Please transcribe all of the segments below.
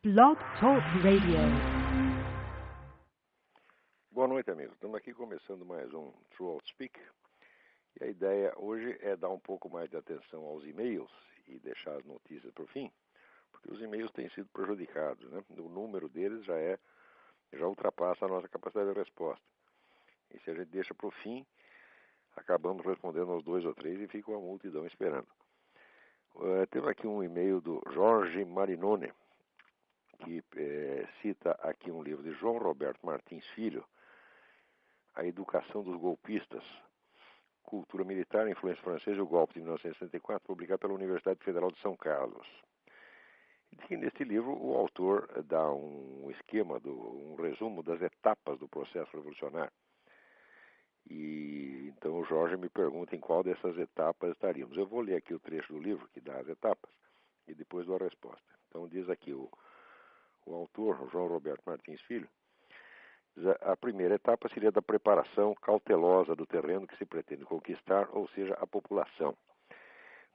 Blog Talk Radio. Boa noite, amigos. Estamos aqui começando mais um True Outspeak. E a ideia hoje é dar um pouco mais de atenção aos e-mails e deixar as notícias para o fim, porque os e-mails têm sido prejudicados, né? O número deles já ultrapassa a nossa capacidade de resposta. E se a gente deixa para o fim, acabamos respondendo aos 2 ou 3 e fica uma multidão esperando. Temos aqui um e-mail do Jorge Marinone, que cita aqui um livro de João Roberto Martins Filho, A Educação dos Golpistas, Cultura Militar, Influência Francesa e o Golpe de 1964, publicado pela Universidade Federal de São Carlos. E neste livro o autor dá um esquema, um resumo das etapas do processo revolucionário. E então o Jorge me pergunta em qual dessas etapas estaríamos. Eu vou ler aqui o trecho do livro que dá as etapas e depois dou a resposta. Então diz aqui o autor, João Roberto Martins Filho, a primeira etapa seria da preparação cautelosa do terreno que se pretende conquistar, ou seja, a população.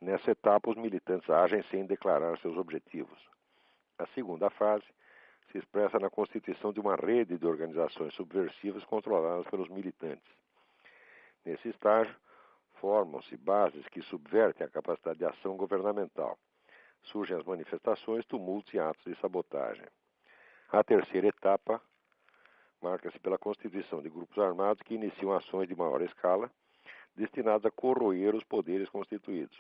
Nessa etapa, os militantes agem sem declarar seus objetivos. A segunda fase se expressa na constituição de uma rede de organizações subversivas controladas pelos militantes. Nesse estágio, formam-se bases que subvertem a capacidade de ação governamental. Surgem as manifestações, tumultos e atos de sabotagem. A terceira etapa marca-se pela constituição de grupos armados que iniciam ações de maior escala, destinadas a corroer os poderes constituídos.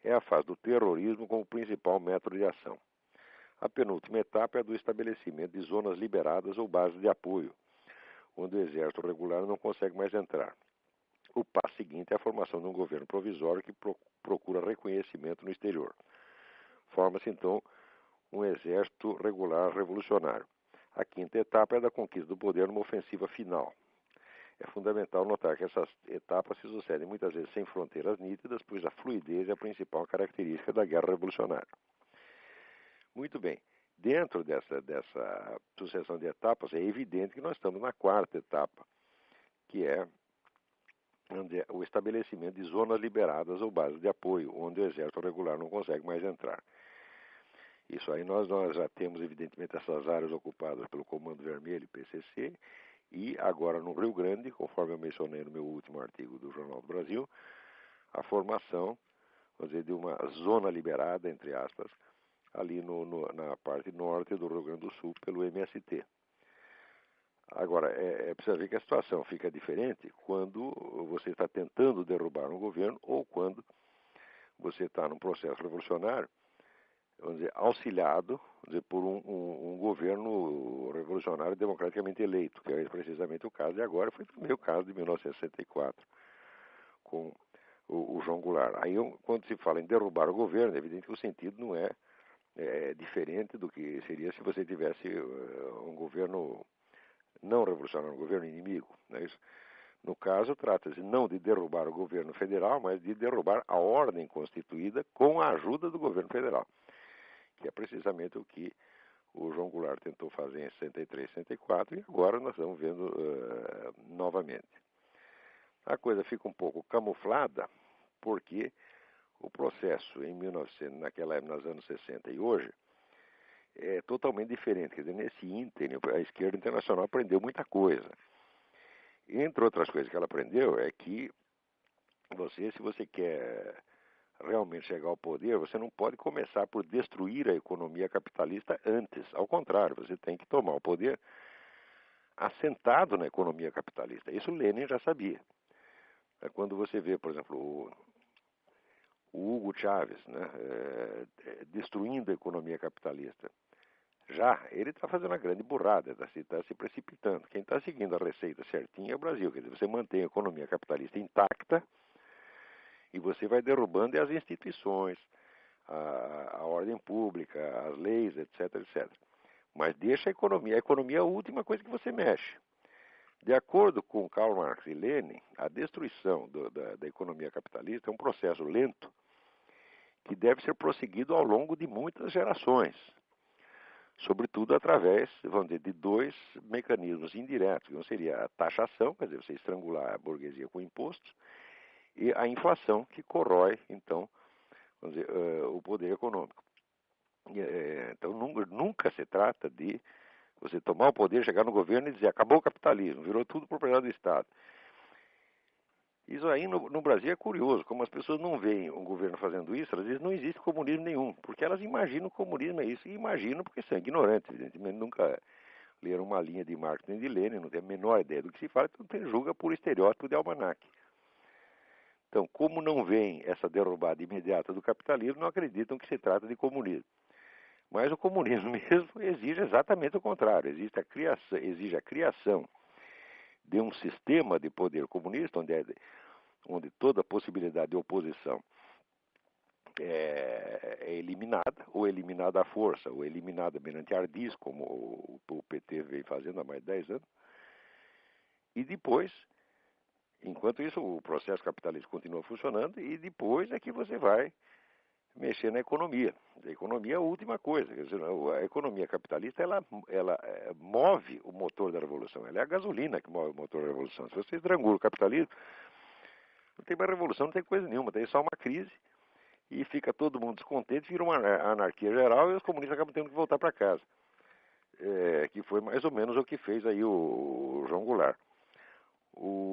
É a fase do terrorismo como principal método de ação. A penúltima etapa é a do estabelecimento de zonas liberadas ou bases de apoio, onde o exército regular não consegue mais entrar. O passo seguinte é a formação de um governo provisório que procura reconhecimento no exterior. Forma-se, então, um exército regular revolucionário. A quinta etapa é da conquista do poder numa ofensiva final. É fundamental notar que essas etapas se sucedem muitas vezes sem fronteiras nítidas, pois a fluidez é a principal característica da guerra revolucionária. Muito bem. Dentro dessa sucessão de etapas, é evidente que nós estamos na quarta etapa, que é o estabelecimento de zonas liberadas ou bases de apoio, onde o exército regular não consegue mais entrar. Isso aí nós já temos, evidentemente, essas áreas ocupadas pelo Comando Vermelho e PCC, e agora no Rio Grande, conforme eu mencionei no meu último artigo do Jornal do Brasil, a formação, vamos dizer, de uma zona liberada, entre aspas, ali na parte norte do Rio Grande do Sul, pelo MST. Agora, precisa ver que a situação fica diferente quando você está tentando derrubar um governo ou quando você está num processo revolucionário, vamos dizer, auxiliado, vamos dizer, por um governo revolucionário democraticamente eleito, que é precisamente o caso de agora, foi também o caso de 1964, com o João Goulart. Aí, quando se fala em derrubar o governo, é evidente que o sentido não é diferente do que seria se você tivesse um governo não revolucionário, um governo inimigo. Não é isso? No caso, trata-se não de derrubar o governo federal, mas de derrubar a ordem constituída com a ajuda do governo federal, que é precisamente o que o João Goulart tentou fazer em 63, 64 e agora nós estamos vendo novamente. A coisa fica um pouco camuflada porque o processo em 1900, naquela época, nos anos 60 e hoje, é totalmente diferente. Quer dizer, nesse ínterim, a esquerda internacional aprendeu muita coisa. Entre outras coisas que ela aprendeu é que se você quer realmente chegar ao poder, você não pode começar por destruir a economia capitalista antes. Ao contrário, você tem que tomar o poder assentado na economia capitalista. Isso Lenin já sabia. Quando você vê, por exemplo, o Hugo Chávez, né, destruindo a economia capitalista, ele está fazendo uma grande burrada, está se precipitando. Quem está seguindo a receita certinha é o Brasil. Quer dizer, você mantém a economia capitalista intacta e você vai derrubando as instituições, a ordem pública, as leis, etc, etc. Mas deixa a economia. A economia é a última coisa que você mexe. De acordo com Karl Marx e Lenin, a destruição da economia capitalista é um processo lento que deve ser prosseguido ao longo de muitas gerações. Sobretudo através, vamos dizer, de 2 mecanismos indiretos, que seria a taxação, quer dizer, você estrangular a burguesia com impostos, e a inflação, que corrói, então, vamos dizer, o poder econômico. Então, nunca se trata de você tomar o poder, chegar no governo e dizer acabou o capitalismo, virou tudo propriedade do Estado. Isso aí no Brasil é curioso, como as pessoas não veem o governo fazendo isso, elas dizem não existe comunismo nenhum, porque elas imaginam o comunismo é isso, e imaginam porque são ignorantes, evidentemente nunca leram uma linha de Marx nem de Lenin, não tem a menor ideia do que se fala, então julga por estereótipo de almanaque. Então, como não veem essa derrubada imediata do capitalismo, não acreditam que se trata de comunismo. Mas o comunismo mesmo exige exatamente o contrário, exige a criação de um sistema de poder comunista, onde toda possibilidade de oposição é eliminada, ou eliminada à força, ou eliminada mediante ardis, como o PT vem fazendo há mais de 10 anos. E depois, enquanto isso, o processo capitalista continua funcionando, e depois é que você vai mexer na economia. A economia é a última coisa. Quer dizer, a economia capitalista, ela move o motor da revolução. Ela é a gasolina que move o motor da revolução. Se você estrangula o capitalismo, não tem mais revolução, não tem coisa nenhuma. Tem só uma crise e fica todo mundo descontente, vira uma anarquia geral e os comunistas acabam tendo que voltar para casa. Que foi mais ou menos o que fez aí o João Goulart.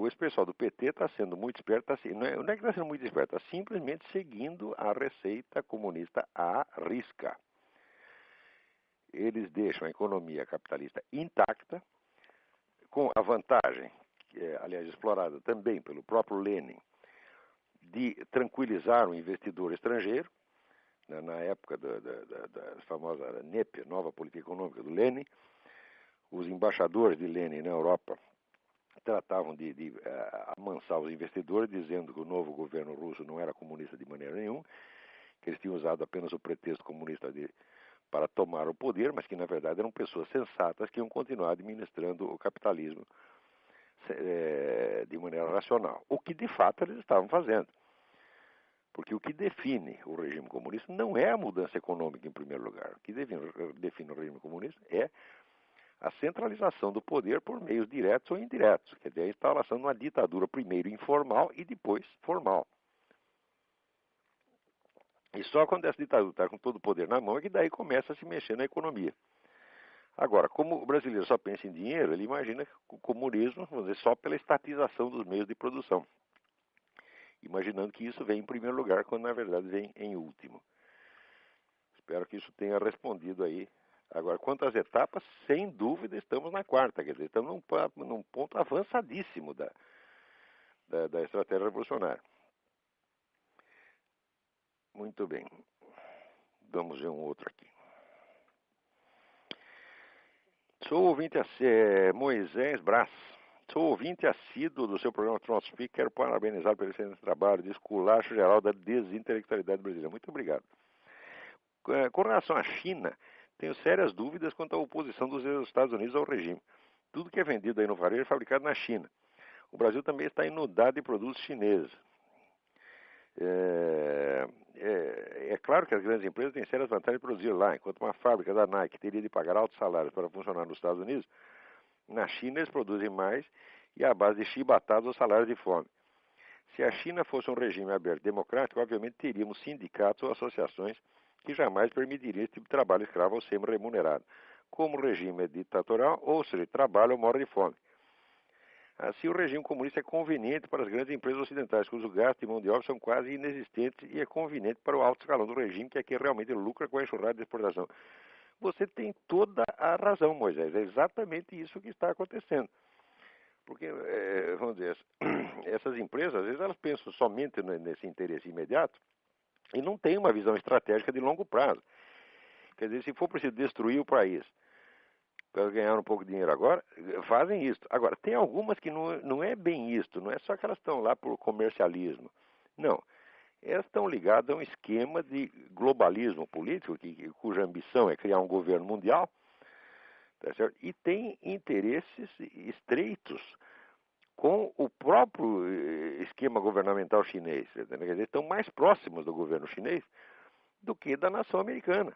Esse pessoal do PT está sendo muito esperto, não é que está sendo muito esperto, está simplesmente seguindo a receita comunista à risca. Eles deixam a economia capitalista intacta, com a vantagem, que é, aliás, explorada também pelo próprio Lenin, de tranquilizar o investidor estrangeiro, né, na época da famosa NEP, Nova Política Econômica do Lenin. Os embaixadores de Lenin na Europa tratavam de amansar os investidores, dizendo que o novo governo russo não era comunista de maneira nenhuma, que eles tinham usado apenas o pretexto comunista para tomar o poder, mas que na verdade eram pessoas sensatas que iam continuar administrando o capitalismo de maneira racional. O que de fato eles estavam fazendo. Porque o que define o regime comunista não é a mudança econômica em primeiro lugar. O que define o regime comunista é a centralização do poder por meios diretos ou indiretos. Quer dizer, a instalação de uma ditadura primeiro informal e depois formal. E só quando essa ditadura está com todo o poder na mão é que daí começa a se mexer na economia. Agora, como o brasileiro só pensa em dinheiro, ele imagina o comunismo, vamos dizer, só pela estatização dos meios de produção. Imaginando que isso vem em primeiro lugar, quando na verdade vem em último. Espero que isso tenha respondido aí. Agora, quanto às etapas, sem dúvida estamos na quarta, quer dizer, estamos num ponto avançadíssimo da estratégia revolucionária. Muito bem. Vamos ver um outro aqui. Sou ouvinte Moisés Brás. Sou ouvinte assíduo do seu programa Tronspeak. Quero parabenizar pelo excelente trabalho de esculacho geral da desintelectualidade brasileira. Muito obrigado. Com relação à China, tenho sérias dúvidas quanto à oposição dos Estados Unidos ao regime. Tudo que é vendido aí no varejo é fabricado na China. O Brasil também está inundado de produtos chineses. É claro que as grandes empresas têm sérias vantagens de produzir lá, enquanto uma fábrica da Nike teria de pagar altos salários para funcionar nos Estados Unidos, na China eles produzem mais e à base de chibatadas ou salários de fome. Se a China fosse um regime aberto e democrático, obviamente teríamos sindicatos ou associações que jamais permitiriam esse tipo de trabalho escravo ou semi-remunerado. Como o regime é ditatorial, ou seja, trabalha ou morre de fome. Assim, o regime comunista é conveniente para as grandes empresas ocidentais, cujo gasto de mão de obra são quase inexistentes, e é conveniente para o alto escalão do regime, que aqui realmente lucra com a enxurrada de exportação. Você tem toda a razão, Moisés. É exatamente isso que está acontecendo. Porque, vamos dizer, essas empresas, às vezes, elas pensam somente nesse interesse imediato e não têm uma visão estratégica de longo prazo. Quer dizer, se for preciso destruir o país para ganhar um pouco de dinheiro agora, fazem isso. Agora, tem algumas que não é bem isso, não é só que elas estão lá por comercialismo. Não. Elas estão ligadas a um esquema de globalismo político, cuja ambição é criar um governo mundial, tá certo? E tem interesses estreitos com o próprio esquema governamental chinês. Quer dizer, estão mais próximos do governo chinês do que da nação americana.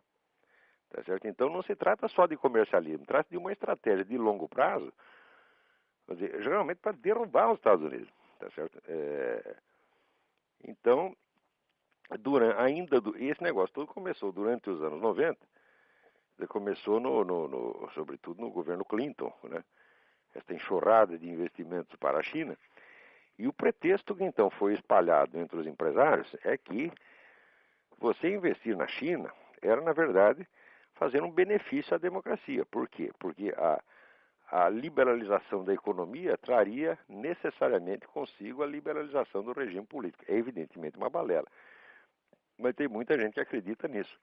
Tá certo? Então não se trata só de comercialismo, trata de uma estratégia de longo prazo, quer dizer, geralmente para derrubar os Estados Unidos. Tá certo? Então, esse negócio todo começou durante os anos 90, Começou, sobretudo, no governo Clinton, né? Esta enxurrada de investimentos para a China. E o pretexto que então foi espalhado entre os empresários é que você investir na China era, na verdade, fazer um benefício à democracia. Por quê? Porque a liberalização da economia traria necessariamente consigo a liberalização do regime político. É evidentemente uma balela. Mas tem muita gente que acredita nisso.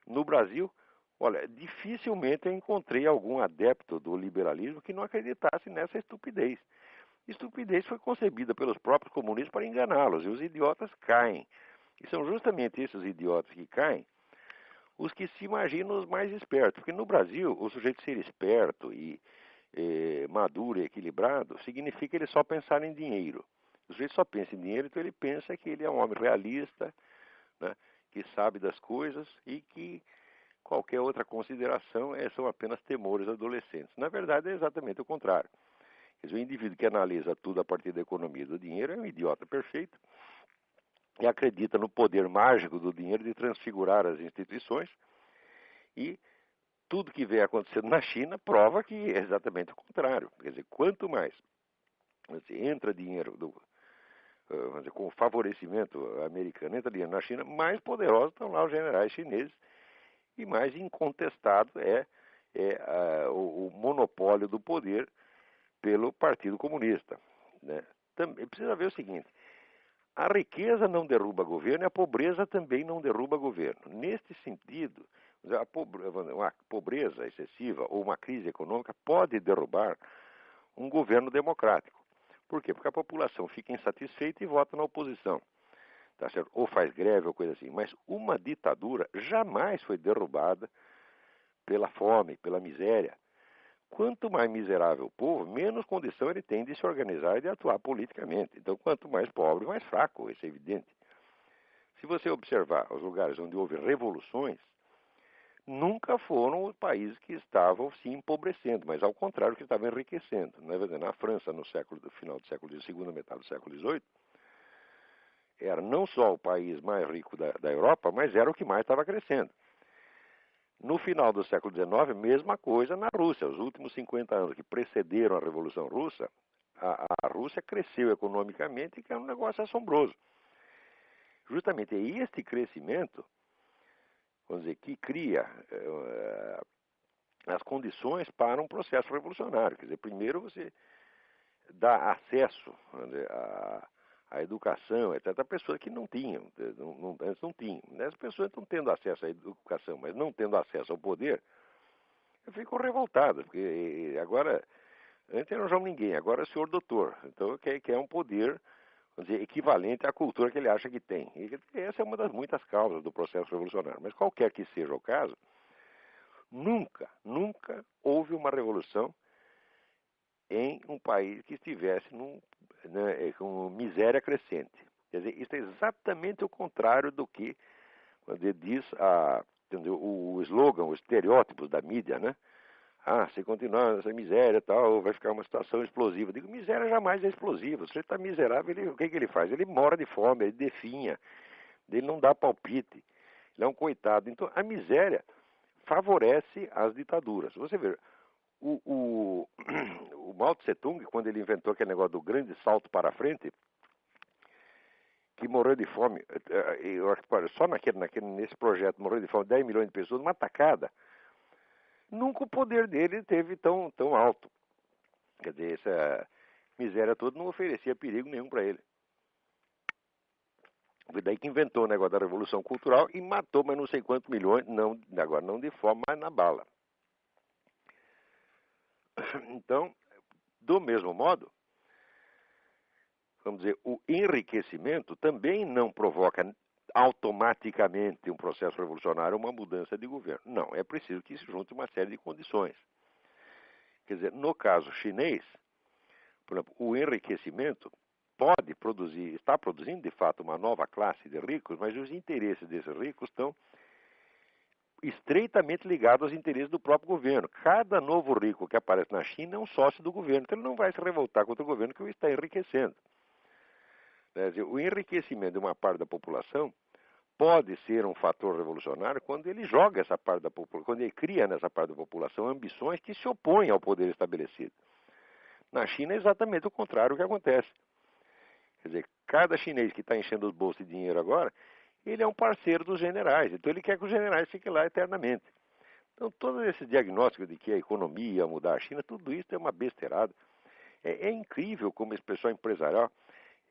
No Brasil, olha, dificilmente eu encontrei algum adepto do liberalismo que não acreditasse nessa estupidez. Estupidez foi concebida pelos próprios comunistas para enganá-los, e os idiotas caem. E são justamente esses idiotas que caem os que se imaginam os mais espertos. Porque no Brasil, o sujeito ser esperto e maduro e equilibrado significa ele só pensar em dinheiro. O sujeito só pensa em dinheiro, então ele pensa que ele é um homem realista, né, que sabe das coisas e que qualquer outra consideração são apenas temores adolescentes. Na verdade, é exatamente o contrário. Quer dizer, o indivíduo que analisa tudo a partir da economia do dinheiro é um idiota perfeito e acredita no poder mágico do dinheiro de transfigurar as instituições, e tudo que vem acontecendo na China prova que é exatamente o contrário. Quer dizer, quanto mais entra dinheiro vamos dizer, com o favorecimento americano, entra dinheiro na China, mais poderosos estão lá os generais chineses e mais incontestado é o monopólio do poder pelo Partido Comunista, né? Também precisa ver o seguinte: a riqueza não derruba governo e a pobreza também não derruba governo. Neste sentido, uma pobreza excessiva ou uma crise econômica pode derrubar um governo democrático. Por quê? Porque a população fica insatisfeita e vota na oposição. Tá certo? Ou faz greve ou coisa assim. Mas uma ditadura jamais foi derrubada pela fome, pela miséria. Quanto mais miserável o povo, menos condição ele tem de se organizar e de atuar politicamente. Então, quanto mais pobre, mais fraco, isso é evidente. Se você observar os lugares onde houve revoluções, nunca foram os países que estavam se empobrecendo, mas ao contrário, que estavam enriquecendo. Na França, no final do século XIX, segunda metade do século XVIII, era não só o país mais rico da Europa, mas era o que mais estava crescendo. No final do século XIX, mesma coisa na Rússia. Os últimos 50 anos que precederam a Revolução Russa, a Rússia cresceu economicamente, que é um negócio assombroso. Justamente é este crescimento, vamos dizer, que cria as condições para um processo revolucionário. Quer dizer, primeiro você dá acesso, vamos dizer, à educação, etc., a pessoas que não tinham, antes não tinham. As pessoas estão tendo acesso à educação, mas não tendo acesso ao poder, eu fico revoltado, porque agora, antes não João Ninguém, agora é o senhor doutor. Então, quer um poder, vamos dizer, equivalente à cultura que ele acha que tem. E essa é uma das muitas causas do processo revolucionário. Mas qualquer que seja o caso, nunca houve uma revolução em um país que estivesse com miséria crescente. Quer dizer, isso é exatamente o contrário do que diz o slogan, os estereótipos da mídia, né? Se continuar nessa miséria e tal, vai ficar uma situação explosiva. Eu digo, miséria jamais é explosiva. Se você está miserável, o que ele faz? Ele mora de fome, ele definha, ele não dá palpite, ele é um coitado. Então, a miséria favorece as ditaduras. Você vê, o Mao Tse Tung, quando ele inventou aquele negócio do grande salto para frente, que morreu de fome, só nesse projeto morreu de fome 10 milhões de pessoas, numa tacada, nunca o poder dele teve tão alto. Quer dizer, essa miséria toda não oferecia perigo nenhum para ele. Foi daí que inventou o negócio da Revolução Cultural e matou mas não sei quantos milhões, agora não de fome, mas na bala. Então, do mesmo modo, vamos dizer, o enriquecimento também não provoca automaticamente um processo revolucionário, uma mudança de governo. Não, é preciso que se junte uma série de condições. Quer dizer, no caso chinês, por exemplo, o enriquecimento está produzindo de fato uma nova classe de ricos, mas os interesses desses ricos estão estreitamente ligados aos interesses do próprio governo. Cada novo rico que aparece na China é um sócio do governo, então ele não vai se revoltar contra o governo que o está enriquecendo. Quer dizer, o enriquecimento de uma parte da população pode ser um fator revolucionário quando ele joga essa parte da população, quando ele cria nessa parte da população ambições que se opõem ao poder estabelecido. Na China é exatamente o contrário que acontece. Quer dizer, cada chinês que está enchendo os bolsos de dinheiro agora, ele é um parceiro dos generais, então ele quer que os generais fiquem lá eternamente. Então, todo esse diagnóstico de que a economia ia mudar a China, tudo isso é uma besteirada. É incrível como esse pessoal empresarial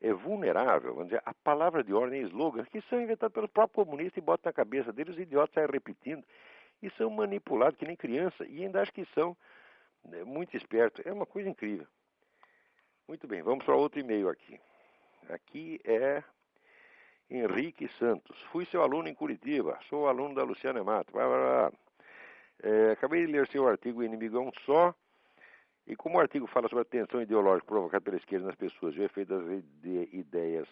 é vulnerável, vamos dizer, a palavra de ordem e slogans que são inventados pelos próprios comunistas e botam na cabeça deles, os idiotas saem repetindo e são manipulados que nem criança e ainda acham que são muito espertos. É uma coisa incrível. Muito bem, vamos para outro e-mail aqui. Aqui é Henrique Santos. Fui seu aluno em Curitiba, sou aluno da Luciana Mato. Acabei de ler seu artigo O Inimigo é um Só, e como o artigo fala sobre a tensão ideológica provocada pela esquerda nas pessoas e o efeito das ideias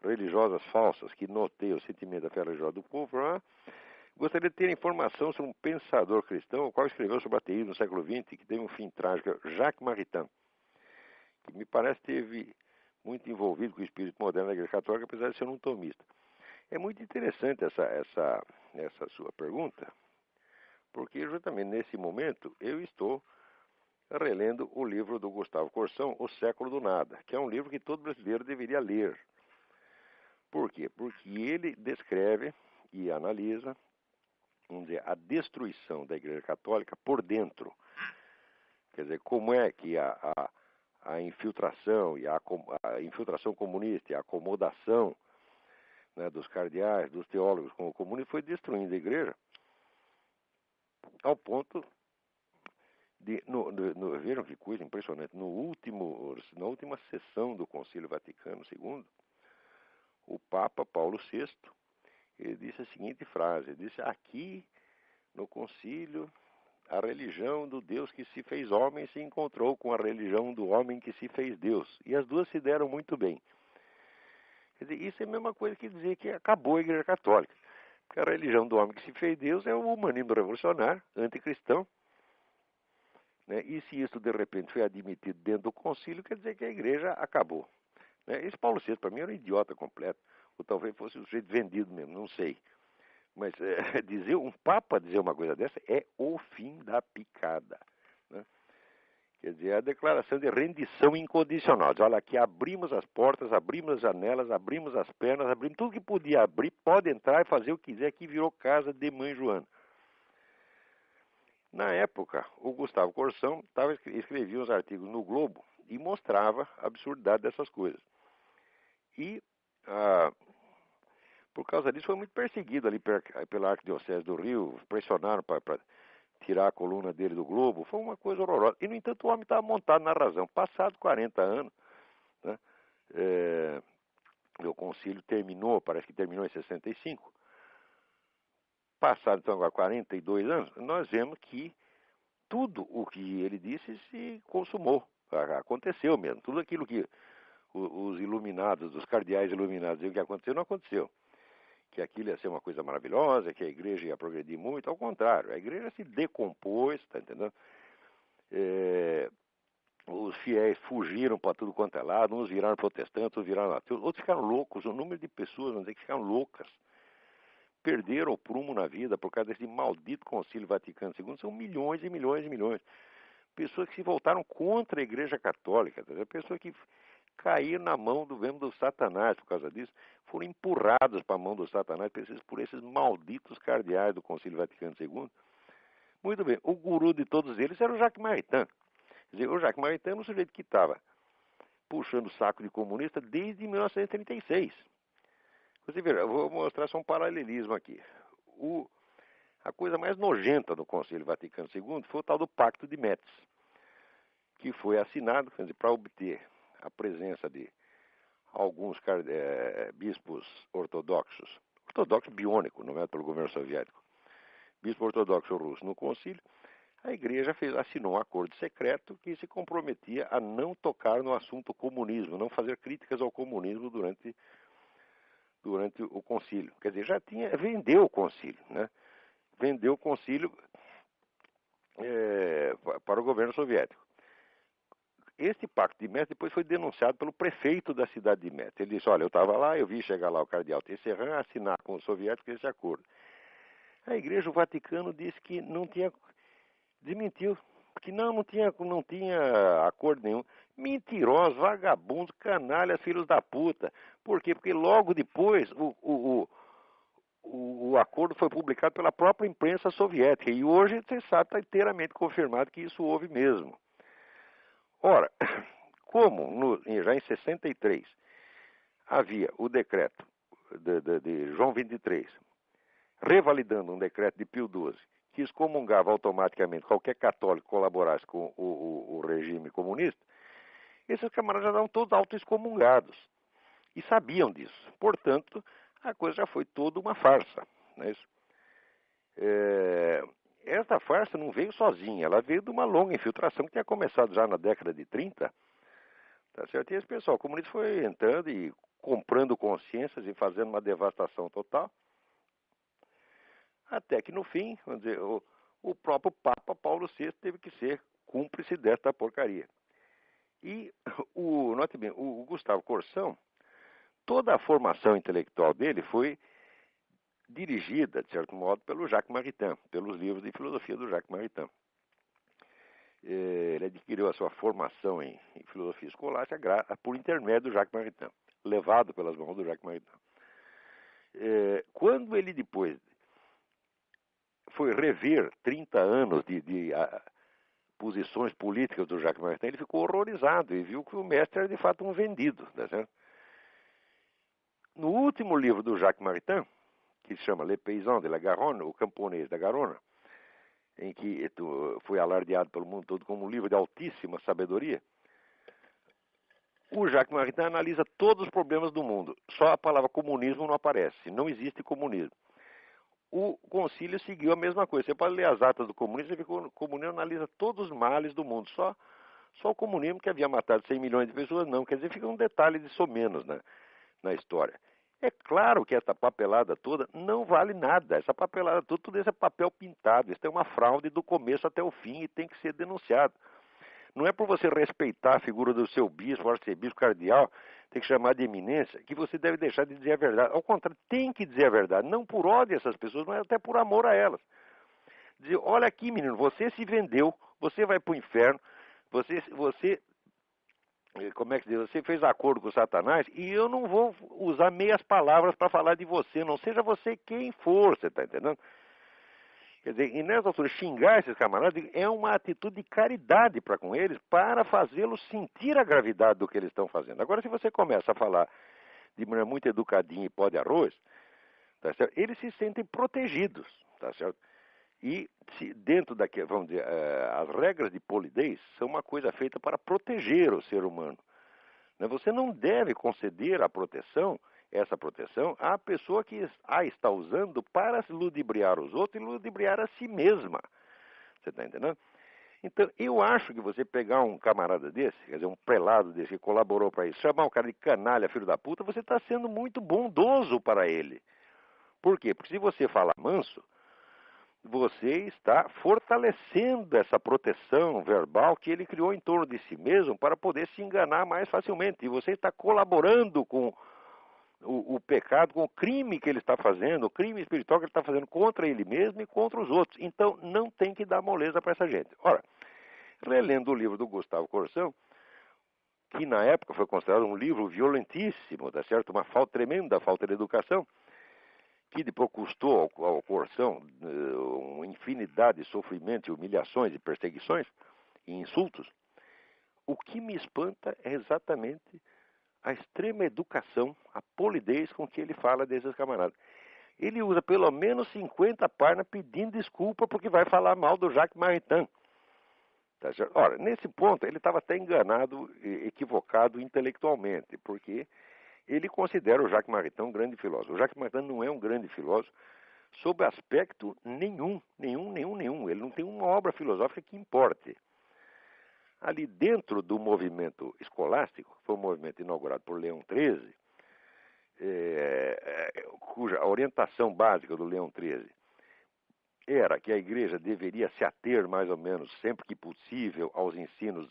religiosas falsas que noteiam o sentimento da fé religiosa do povo, gostaria de ter informação sobre um pensador cristão, o qual escreveu sobre o ateísmo no século XX, que teve um fim trágico, Jacques Maritain, que me parece teve muito envolvido com o espírito moderno da Igreja Católica, apesar de ser um tomista. É muito interessante essa sua pergunta, porque justamente nesse momento eu estou relendo o livro do Gustavo Corsão, O Século do Nada, que é um livro que todo brasileiro deveria ler. Por quê? Porque ele descreve e analisa, vamos dizer, a destruição da Igreja Católica por dentro. Quer dizer, como é que a infiltração e a infiltração comunista e a acomodação, né, dos cardeais, dos teólogos com o comunismo foi destruindo a Igreja ao ponto vejam que coisa impressionante. Na última sessão do Concílio Vaticano II, o Papa Paulo VI, ele disse a seguinte frase, ele disse: aqui no concílio a religião do Deus que se fez homem se encontrou com a religião do homem que se fez Deus, e as duas se deram muito bem. Quer dizer, isso é a mesma coisa que dizer que acabou a Igreja Católica, porque a religião do homem que se fez Deus é o humanismo revolucionário, anticristão. Né? E se isso de repente foi admitido dentro do concílio, quer dizer que a igreja acabou. Né? Esse Paulo VI, para mim, era um idiota completo. Ou talvez fosse um sujeito vendido mesmo, não sei. Mas um papa dizer uma coisa dessa é o fim da picada. Né? Quer dizer, a declaração de rendição incondicional. Diz, olha, aqui abrimos as portas, abrimos as janelas, abrimos as pernas, abrimos tudo que podia abrir, pode entrar e fazer o que quiser, aqui virou casa de mãe Joana. Na época, o Gustavo Corsão escrevia uns artigos no Globo e mostrava a absurdidade dessas coisas. E, por causa disso, foi muito perseguido ali pela Arquidiocese do Rio, pressionaram para tirar a coluna dele do Globo, foi uma coisa horrorosa. E, no entanto, o homem estava montado na razão. Passado 40 anos, né, o concílio terminou, parece que terminou em 65, passado então agora 42 anos, nós vemos que tudo o que ele disse se consumou, aconteceu mesmo. Tudo aquilo que os iluminados, os cardeais iluminados diziam que aconteceu, não aconteceu. Que aquilo ia ser uma coisa maravilhosa, que a igreja ia progredir muito, ao contrário, a igreja se decompôs, tá entendendo? Os fiéis fugiram para tudo quanto é lado, uns viraram protestantes, outros viraram ateus, outros ficaram loucos, o número de pessoas, vamos dizer, que ficaram loucas, perderam o prumo na vida por causa desse maldito Concílio Vaticano II, são milhões e milhões e milhões. Pessoas que se voltaram contra a Igreja Católica, pessoas que caíram na mão do Satanás por causa disso, foram empurradas para a mão do Satanás por esses malditos cardeais do Concílio Vaticano II. Muito bem, o guru de todos eles era o Jacques Maritain. Quer dizer, o Jacques Maritain era um sujeito que estava puxando o saco de comunista desde 1936. Você vê, eu vou mostrar só um paralelismo aqui. A coisa mais nojenta do Concílio Vaticano II foi o tal do Pacto de Metz, que foi assinado para obter a presença de alguns bispos ortodoxos biônicos, nomeados pelo governo soviético, bispo ortodoxo russo no concílio. A igreja assinou um acordo secreto que se comprometia a não tocar no assunto comunismo, não fazer críticas ao comunismo durante o concílio. Quer dizer, vendeu o concílio, né? Vendeu o concílio para o governo soviético. Este pacto de Metz depois foi denunciado pelo prefeito da cidade de Metz. Ele disse, olha, eu estava lá, eu vi chegar lá o cardeal Tisserand assinar com os soviéticos esse acordo. A Igreja, o Vaticano, disse que não tinha, desmentiu, que não tinha acordo nenhum. Mentirosos, vagabundos, canalhas, filhos da puta. Por quê? Porque logo depois o acordo foi publicado pela própria imprensa soviética e hoje, você sabe, está inteiramente confirmado que isso houve mesmo. Ora, como já em 63 havia o decreto de João 23, revalidando um decreto de Pio XII, que excomungava automaticamente qualquer católico que colaborasse com o regime comunista, esses camaradas já estavam todos auto-excomungados e sabiam disso. Portanto, a coisa já foi toda uma farsa. Não é isso? Esta farsa não veio sozinha, ela veio de uma longa infiltração que tinha começado já na década de 30. Tá certo? E esse pessoal comunista foi entrando e comprando consciências e fazendo uma devastação total. Até que no fim, vamos dizer, o próprio Papa Paulo VI teve que ser cúmplice desta porcaria. E note bem, o Gustavo Corsão, toda a formação intelectual dele foi dirigida, de certo modo, pelo Jacques Maritain, pelos livros de filosofia do Jacques Maritain. Ele adquiriu a sua formação em filosofia escolástica por intermédio do Jacques Maritain, levado pelas mãos do Jacques Maritain. Quando ele depois foi rever 30 anos de posições políticas do Jacques Maritain, ele ficou horrorizado e viu que o mestre era de fato um vendido. Tá certo? No último livro do Jacques Maritain, que se chama Les Paysans de la Garonne, o camponês da Garona, em que foi alardeado pelo mundo todo como um livro de altíssima sabedoria, o Jacques Maritain analisa todos os problemas do mundo. Só a palavra comunismo não aparece. Não existe comunismo. O concílio seguiu a mesma coisa. Você pode ler as atas do comunismo e ver que o comunismo analisa todos os males do mundo. Só o comunismo que havia matado 100 milhões de pessoas, não. Quer dizer, fica um detalhe de somenos na história. É claro que essa papelada toda não vale nada. Essa papelada toda, tudo isso é papel pintado. Isso é uma fraude do começo até o fim e tem que ser denunciado. Não é por você respeitar a figura do seu bispo, arcebispo, cardeal, tem que chamar de eminência, que você deve deixar de dizer a verdade. Ao contrário, tem que dizer a verdade. Não por ódio a essas pessoas, mas até por amor a elas. Dizer, olha aqui, menino, você se vendeu, você vai para o inferno, você como é que diz? Você fez acordo com Satanás e eu não vou usar meias palavras para falar de você, não seja você quem for, você está entendendo? Quer dizer, e nessa altura, xingar esses camaradas é uma atitude de caridade para com eles, para fazê-los sentir a gravidade do que eles estão fazendo. Agora, se você começa a falar de maneira muito educadinha e pó de arroz, tá certo? Eles se sentem protegidos, tá certo? E dentro vamos dizer, as regras de polidez são uma coisa feita para proteger o ser humano. Você não deve conceder essa proteção à pessoa que a está usando para ludibriar os outros e ludibriar a si mesma. Você está entendendo? Então, eu acho que você pegar um camarada desse, quer dizer, um prelado desse que colaborou para isso, chamar o cara de canalha, filho da puta, você está sendo muito bondoso para ele. Por quê? Porque se você falar manso, você está fortalecendo essa proteção verbal que ele criou em torno de si mesmo para poder se enganar mais facilmente. E você está colaborando com o pecado, com o crime que ele está fazendo, o crime espiritual que ele está fazendo contra ele mesmo e contra os outros. Então, não tem que dar moleza para essa gente. Ora, relendo o livro do Gustavo Corsão, que na época foi considerado um livro violentíssimo, tá certo? Uma tremenda falta de educação, que depois custou ao Corsão uma infinidade de sofrimentos, humilhações e perseguições e insultos. O que me espanta é exatamente a extrema educação, a polidez com que ele fala desses camaradas. Ele usa pelo menos 50 páginas pedindo desculpa porque vai falar mal do Jacques Maritain. Tá certo? Ora, nesse ponto ele estava até enganado, equivocado intelectualmente, porque ele considera o Jacques Maritain um grande filósofo. O Jacques Maritain não é um grande filósofo sob aspecto nenhum. Ele não tem uma obra filosófica que importe. Ali dentro do movimento escolástico, que foi um movimento inaugurado por Leão XIII, cuja orientação básica do Leão XIII era que a igreja deveria se ater mais ou menos sempre que possível aos ensinos,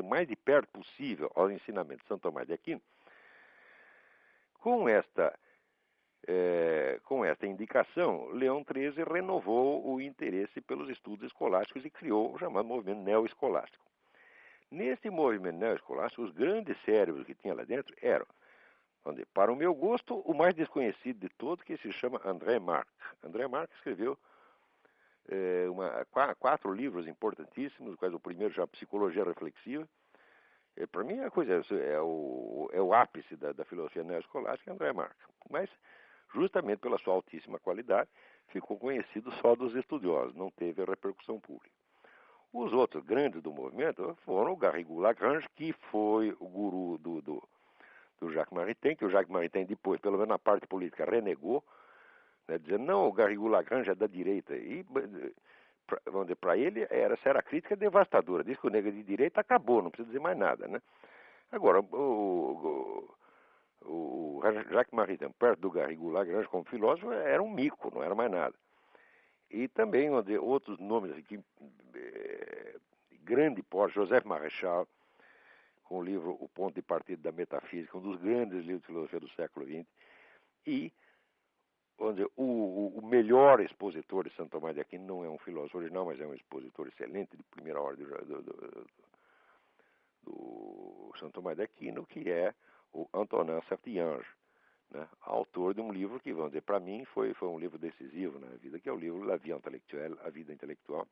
mais de perto possível aos ensinamentos de Santo Tomás de Aquino. Com esta indicação, Leão XIII renovou o interesse pelos estudos escolásticos e criou o chamado movimento neoescolástico. Nesse movimento neoescolástico, os grandes cérebros que tinha lá dentro eram, para o meu gosto, o mais desconhecido de todos, que se chama André Marx. André Marx escreveu 4 livros importantíssimos, quais o primeiro chama Psicologia Reflexiva. Para mim, é o ápice da filosofia neoescolástica, André Marx. Mas, justamente pela sua altíssima qualidade, ficou conhecido só dos estudiosos, não teve a repercussão pública. Os outros grandes do movimento foram o Garrigou-Lagrange, que foi o guru do Jacques Maritain, que o Jacques Maritain depois, pelo menos na parte política, renegou, né, dizendo, não, o Garrigou-Lagrange é da direita. E, vamos dizer, para ele, essa era a crítica devastadora. Diz que o negro de direita acabou, não precisa dizer mais nada, né? Agora, o Jacques Maritain, perto do Garrigou-Lagrange como filósofo, era um mico, não era mais nada. E também outros nomes aqui, grande porte, Joseph Marechal, com o livro O Ponto de Partida da Metafísica, um dos grandes livros de filosofia do século XX, e vamos dizer, o melhor expositor de Santo Tomás de Aquino não é um filósofo original, mas é um expositor excelente de primeira ordem do Santo Tomás de Aquino, que é o Antonin Saint-Ange, né, autor de um livro que, vamos dizer, para mim foi um livro decisivo na vida, que é o livro La Vie Intellectuelle, A Vida Intelectual,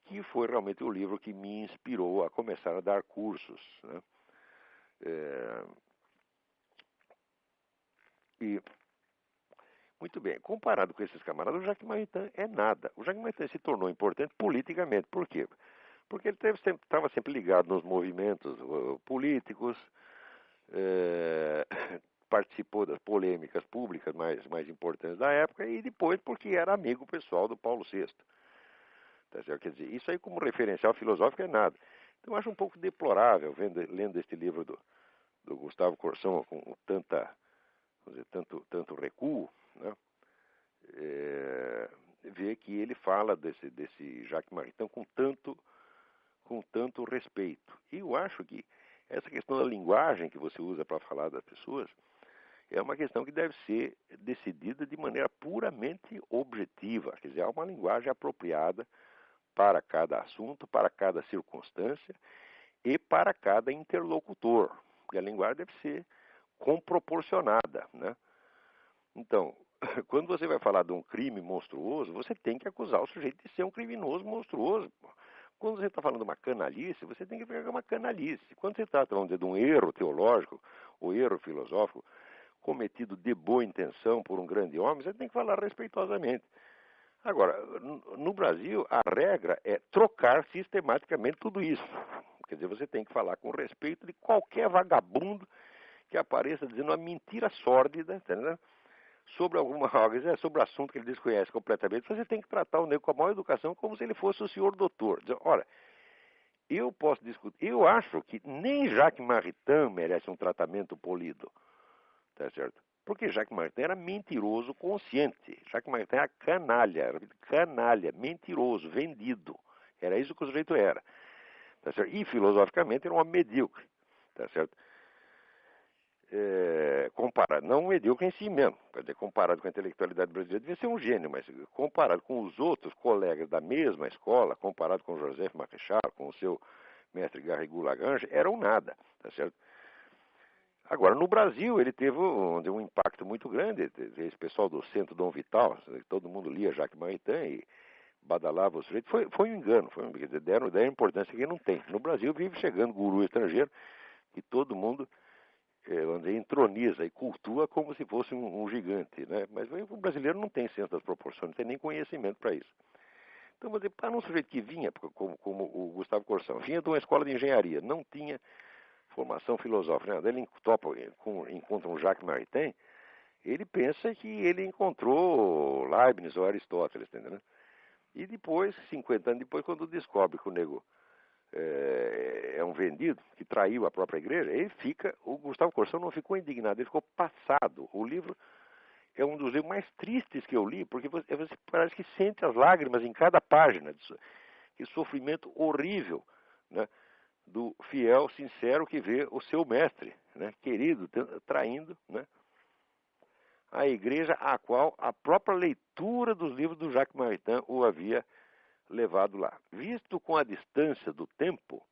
que foi realmente o livro que me inspirou a começar a dar cursos, né? E, muito bem, comparado com esses camaradas, o Jacques Maritain é nada. O Jacques Maritain se tornou importante politicamente. Por quê? Porque ele estava sempre ligado nos movimentos políticos, participou das polêmicas públicas mais importantes da época e depois porque era amigo pessoal do Paulo VI. Tá certo? Quer dizer, isso aí como referencial filosófico é nada. Então eu acho um pouco deplorável, lendo este livro do Gustavo Corsão com tanto recuo, né? Ver que ele fala desse Jacques Maritain com tanto respeito. E eu acho que essa questão da linguagem que você usa para falar das pessoas é uma questão que deve ser decidida de maneira puramente objetiva. Quer dizer, há uma linguagem apropriada para cada assunto, para cada circunstância e para cada interlocutor. Porque a linguagem deve ser comproporcionada, né? Então, quando você vai falar de um crime monstruoso, você tem que acusar o sujeito de ser um criminoso monstruoso. Quando você está falando de uma canalice, você tem que pegar uma canalice. Quando você está falando de um erro teológico ou erro filosófico cometido de boa intenção por um grande homem, você tem que falar respeitosamente. Agora, no Brasil, a regra é trocar sistematicamente tudo isso. Quer dizer, você tem que falar com respeito de qualquer vagabundo que apareça dizendo uma mentira sórdida, entendeu? Sobre sobre o assunto que ele desconhece completamente. Você tem que tratar o negro com a maior educação como se ele fosse o senhor doutor. Dizer, olha, eu posso discutir, eu acho que nem Jacques Maritain merece um tratamento polido, tá certo? Porque Jacques Maritain era mentiroso consciente. Jacques Maritain era canalha, mentiroso, vendido. Era isso que o sujeito era. Tá certo? E filosoficamente era uma medíocre. Tá certo? Comparado, não medíocre em si mesmo. Quer dizer, comparado com a intelectualidade brasileira, devia ser um gênio, mas comparado com os outros colegas da mesma escola, comparado com Joseph Marechal, com o seu mestre Garrigou-Lagrange, era um nada. Tá certo? Agora, no Brasil, ele teve um impacto muito grande. Esse pessoal do Centro Dom Vital, todo mundo lia Jacques Maritain e badalava o sujeito. Foi um engano, deram a importância que não tem. No Brasil vive chegando guru estrangeiro que todo mundo entroniza e cultua como se fosse um gigante, né? Mas o brasileiro não tem senso das proporções, não tem nem conhecimento para isso. Então, para um sujeito que vinha, como o Gustavo Corsão, vinha de uma escola de engenharia, não tinha formação filosófica, né? Ele encontra um Jacques Maritain, ele pensa que ele encontrou Leibniz ou Aristóteles, entendeu? E depois, 50 anos depois, quando descobre que o nego é um vendido, que traiu a própria igreja, o Gustavo Corsão não ficou indignado, ele ficou passado. O livro que é um dos livros mais tristes que eu li, porque você parece que sente as lágrimas em cada página. Que sofrimento horrível, né, do fiel, sincero que vê o seu mestre, né, querido, traindo, né, a igreja a qual a própria leitura dos livros do Jacques Maritain o havia levado lá. Visto com a distância do tempo,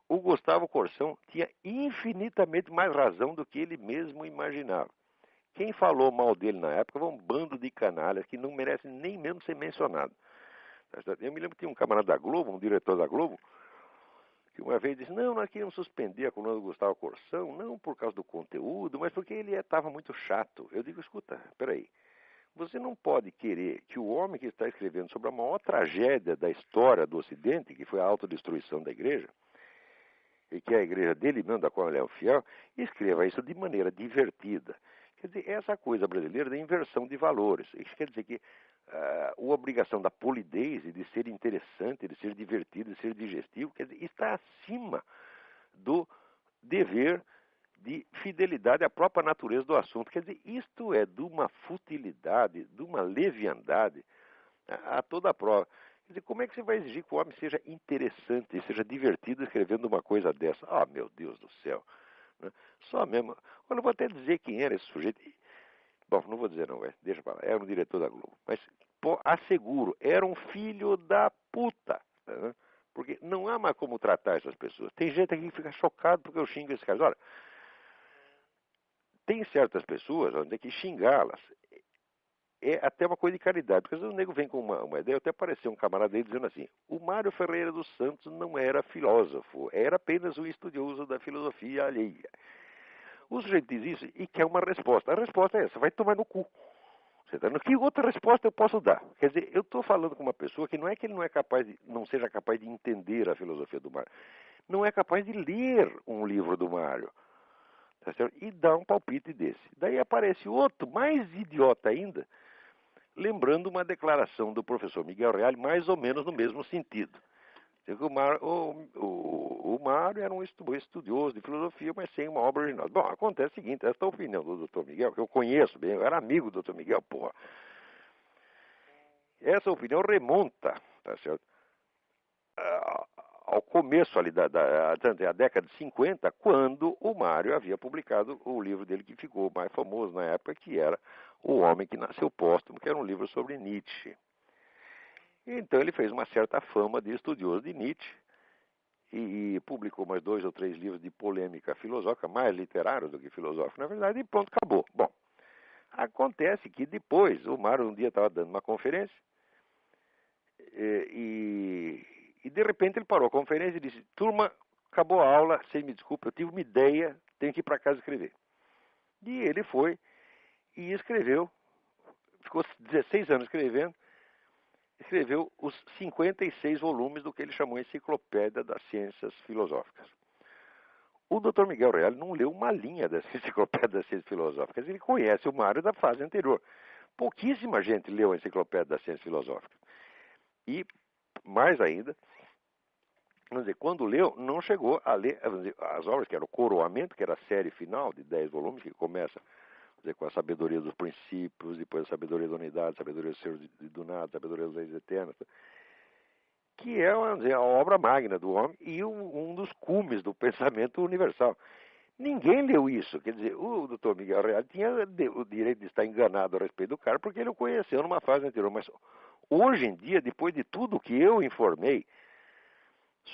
o Gustavo Corsão tinha infinitamente mais razão do que ele mesmo imaginava. Quem falou mal dele na época foi um bando de canalhas que não merece nem mesmo ser mencionado. Eu me lembro que tinha um camarada da Globo, um diretor da Globo, que uma vez disse, não, nós queríamos suspender a coluna do Gustavo Corsão, não por causa do conteúdo, mas porque ele estava muito chato. Eu digo, escuta, peraí, você não pode querer que o homem que está escrevendo sobre a maior tragédia da história do Ocidente, que foi a autodestruição da igreja, e que é a igreja dele mesmo, da qual ele é o fiel, escreva isso de maneira divertida. Quer dizer, essa coisa brasileira da inversão de valores. Isso quer dizer que a obrigação da polidez e de ser interessante, de ser divertido, de ser digestivo, quer dizer, está acima do dever de fidelidade à própria natureza do assunto. Quer dizer, isto é de uma futilidade, de uma leviandade a toda a prova. Quer dizer, como é que você vai exigir que o homem seja interessante, seja divertido escrevendo uma coisa dessa? Ah, meu Deus do céu. Né? Só mesmo. Olha, eu vou até dizer quem era esse sujeito. Bom, não vou dizer não, deixa pra lá. Era um diretor da Globo. Mas, pô, asseguro, era um filho da puta. Né? Porque não há mais como tratar essas pessoas. Tem gente aqui que fica chocado porque eu xingo esse cara. Olha, tem certas pessoas onde é que xingá-las é até uma coisa de caridade, porque às vezes o nego vem com uma ideia, até apareceu um camarada dele dizendo assim, o Mário Ferreira dos Santos não era filósofo, era apenas um estudioso da filosofia alheia. O sujeito diz isso e quer uma resposta. A resposta é essa, vai tomar no cu. Você tá? Que outra resposta eu posso dar? Quer dizer, eu estou falando com uma pessoa que não é que ele não seja capaz de entender a filosofia do Mário, não é capaz de ler um livro do Mário. Tá certo? E dá um palpite desse. Daí aparece outro, mais idiota ainda, lembrando uma declaração do professor Miguel Reale, mais ou menos no mesmo sentido. O Mário era um estudioso de filosofia, mas sem uma obra original. Bom, acontece o seguinte, essa opinião do Dr. Miguel, que eu conheço bem, eu era amigo do Dr. Miguel, porra. Essa opinião remonta, tá certo? Ao começo ali da década de 50, quando o Mário havia publicado o livro dele que ficou mais famoso na época, que era O Homem que Nasceu Póstumo, que era um livro sobre Nietzsche. Então ele fez uma certa fama de estudioso de Nietzsche e publicou mais 2 ou 3 livros de polêmica filosófica, mais literários do que filosóficos, na verdade, e pronto, acabou. Bom, acontece que depois o Mário um dia estava dando uma conferência e de repente ele parou a conferência e disse, turma, acabou a aula, vocês me desculpem, eu tive uma ideia, tenho que ir para casa escrever. E ele foi e escreveu, ficou 16 anos escrevendo, escreveu os 56 volumes do que ele chamou Enciclopédia das Ciências Filosóficas. O Dr. Miguel Reale não leu uma linha dessa Enciclopédia das Ciências Filosóficas, ele conhece o Mário da fase anterior. Pouquíssima gente leu a Enciclopédia das Ciências Filosóficas. E, mais ainda, vamos dizer, quando leu, não chegou a ler dizer, as obras, que era o Coroamento, que era a série final de 10 volumes, que começa dizer, com a sabedoria dos princípios, depois a sabedoria da unidade, a sabedoria do ser do nada, a sabedoria das leis eternas, que é dizer, a obra magna do homem e um dos cumes do pensamento universal. Ninguém leu isso, quer dizer, o Dr. Miguel Reale tinha o direito de estar enganado a respeito do cara, porque ele o conheceu numa fase anterior, mas hoje em dia, depois de tudo que eu informei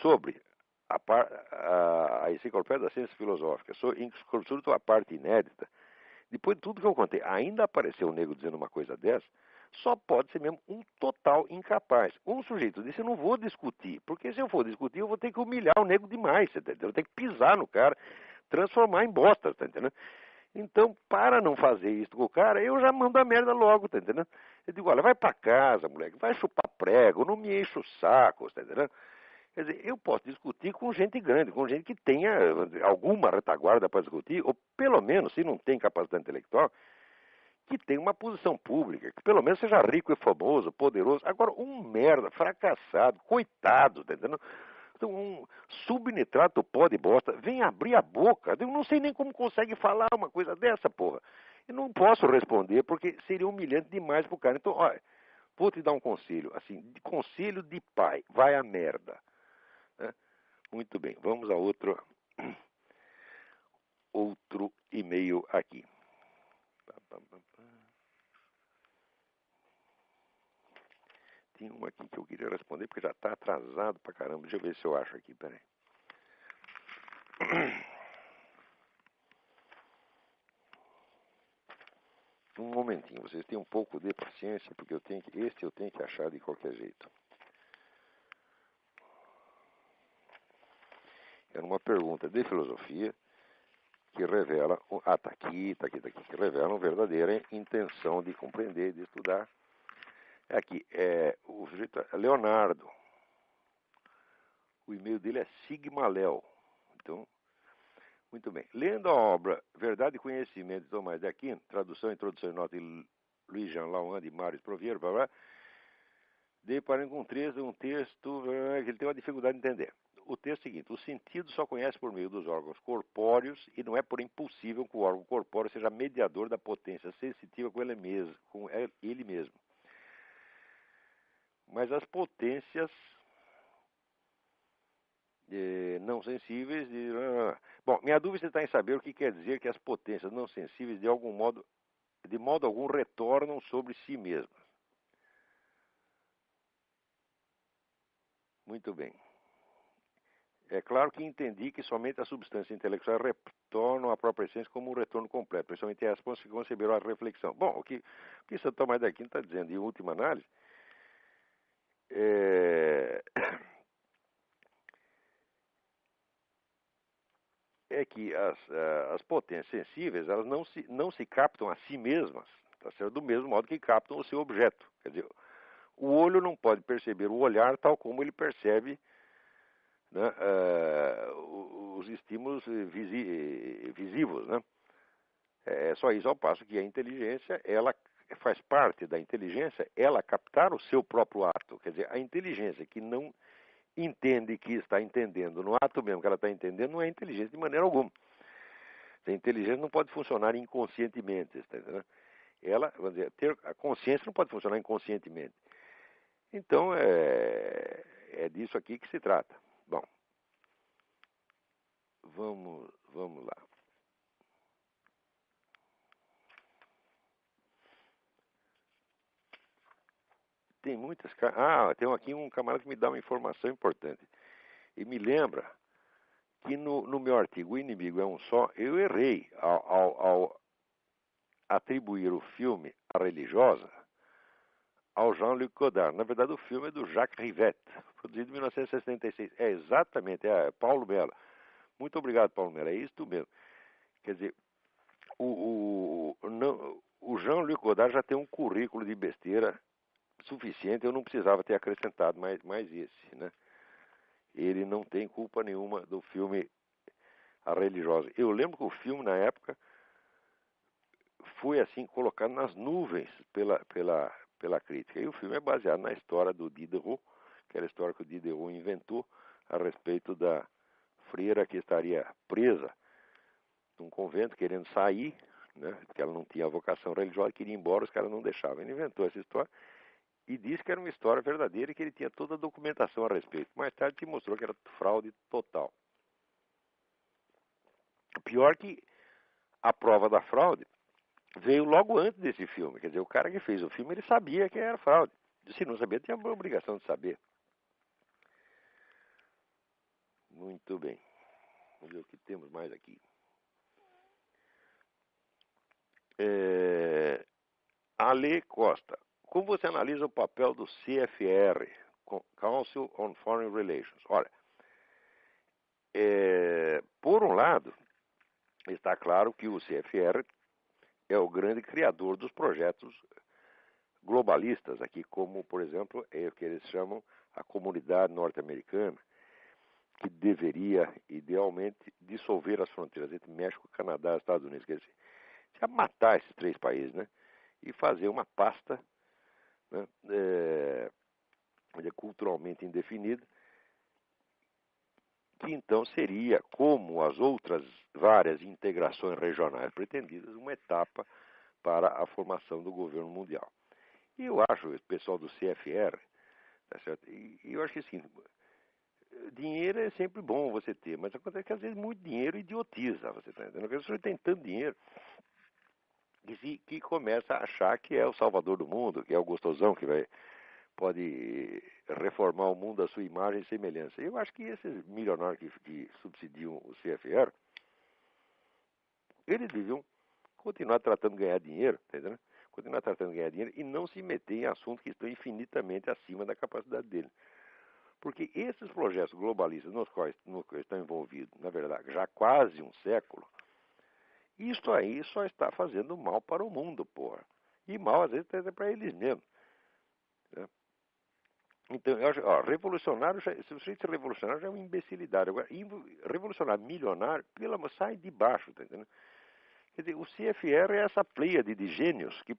sobre a Enciclopédia das Ciências Filosóficas, sobretudo a parte inédita, depois de tudo que eu contei, ainda apareceu um nego dizendo uma coisa dessa, só pode ser mesmo um total incapaz. Um sujeito disse, eu não vou discutir, porque se eu for discutir, eu vou ter que humilhar o nego demais, você tá entendendo? Eu tenho que pisar no cara, transformar em bosta, tá entendendo? Então, para não fazer isso com o cara, eu já mando a merda logo, tá entendendo? Eu digo, olha, vai pra casa, moleque, vai chupar prego, não me enche o saco, tá entendendo? Quer dizer, eu posso discutir com gente grande, com gente que tenha alguma retaguarda para discutir, ou pelo menos, se não tem capacidade intelectual, que tenha uma posição pública, que pelo menos seja rico e famoso, poderoso. Agora, um merda, fracassado, coitado, tá entendendo? Então, um subnitrato pó de bosta vem abrir a boca. Eu não sei nem como consegue falar uma coisa dessa, porra. Eu não posso responder porque seria humilhante demais pro cara. Então, olha, vou te dar um conselho, assim, conselho de pai, vai a merda. Né? Muito bem, vamos a outro e-mail aqui. Tem uma aqui que eu queria responder porque já está atrasado pra caramba. Deixa eu ver se eu acho aqui, peraí. Um momentinho, vocês têm um pouco de paciência, porque eu tenho que achar de qualquer jeito. Era uma pergunta de filosofia que revela, tá aqui, que revela uma verdadeira intenção de compreender, de estudar. Aqui, o sujeito Leonardo. O e-mail dele é Sigma Léo. Então, muito bem. Lendo a obra Verdade e Conhecimento de Tomás de Aquino, tradução, introdução e nota de Luiz Jean Laurent de Mário Proviero, blá, blá, deparando com um texto que ele tem uma dificuldade de entender. O texto é o seguinte: o sentido só conhece por meio dos órgãos corpóreos e não é por impossível que o órgão corpóreo seja mediador da potência sensitiva com ele mesmo. Mas as potências não sensíveis. Bom, minha dúvida está em saber o que quer dizer que as potências não sensíveis de modo algum retornam sobre si mesmas. Muito bem. É claro que entendi que somente a substância intelectual retorna à própria essência como um retorno completo, principalmente as que conceberam a reflexão. Bom, o que Santo Tomás de Aquino está dizendo, em última análise, é que as potências sensíveis elas não se captam a si mesmas, tá certo? Do mesmo modo que captam o seu objeto. Quer dizer, o olho não pode perceber o olhar tal como ele percebe, né, os estímulos visivos, né? É só isso, ao passo que a inteligência, ela faz parte da inteligência, ela captar o seu próprio ato. Quer dizer, a inteligência que não entende que está entendendo no ato mesmo que ela está entendendo, não é inteligência de maneira alguma. A inteligência não pode funcionar inconscientemente, está entendendo? Ela, vamos dizer, a consciência não pode funcionar inconscientemente. Então, é disso aqui que se trata. Bom, vamos lá. Tem muitas... tem aqui um camarada que me dá uma informação importante. E me lembra que no meu artigo O Inimigo é um Só, eu errei ao atribuir o filme A Religiosa ao Jean-Luc Godard. Na verdade, o filme é do Jacques Rivette, produzido em 1966. É exatamente, Paulo Mello. Muito obrigado, Paulo Mello. É isso mesmo. Quer dizer, o Jean-Luc Godard já tem um currículo de besteira suficiente, eu não precisava ter acrescentado mais esse, né? Ele não tem culpa nenhuma do filme A Religiosa. Eu lembro que o filme, na época, foi assim colocado nas nuvens pela crítica. E o filme é baseado na história do Diderot, que era a história que o Diderot inventou a respeito da freira que estaria presa num convento querendo sair, né, porque ela não tinha vocação religiosa, queria ir embora, os caras não deixavam. Ele inventou essa história e disse que era uma história verdadeira e que ele tinha toda a documentação a respeito. Mais tarde se mostrou que era fraude total. Pior que a prova da fraude veio logo antes desse filme. Quer dizer, o cara que fez o filme, ele sabia que era fraude. Se não sabia, tinha a obrigação de saber. Muito bem. Vamos ver o que temos mais aqui. Ale Costa. Como você analisa o papel do CFR, Council on Foreign Relations? Olha, por um lado, está claro que o CFR é o grande criador dos projetos globalistas, aqui como, por exemplo, é o que eles chamam a comunidade norte-americana, que deveria, idealmente, dissolver as fronteiras entre México, Canadá e Estados Unidos. Quer dizer, já matar esses três países, né? E fazer uma pasta, né, culturalmente indefinida, que então seria, como as outras várias integrações regionais pretendidas, uma etapa para a formação do governo mundial. E eu acho, o pessoal do CFR, tá certo? E eu acho que assim, dinheiro é sempre bom você ter, mas acontece que às vezes muito dinheiro idiotiza, você está entendendo? Porque você tem tanto dinheiro que começa a achar que é o salvador do mundo, que é o gostosão que pode reformar o mundo à sua imagem e semelhança. Eu acho que esses milionários que subsidiam o CFR, eles deviam continuar tratando de ganhar dinheiro, tá entendendo? Continuar tratando de ganhar dinheiro e não se meter em assuntos que estão infinitamente acima da capacidade dele. Porque esses projetos globalistas nos quais estão envolvidos, na verdade, já há quase um século, isso aí só está fazendo mal para o mundo, porra. E mal, às vezes, até para eles mesmos. Né? Então, eu acho, ó, revolucionário, se você diz revolucionário, já é uma imbecilidade. Agora, revolucionário milionário, sai de baixo, tá entendendo? Quer dizer, o CFR é essa pleiade de gênios que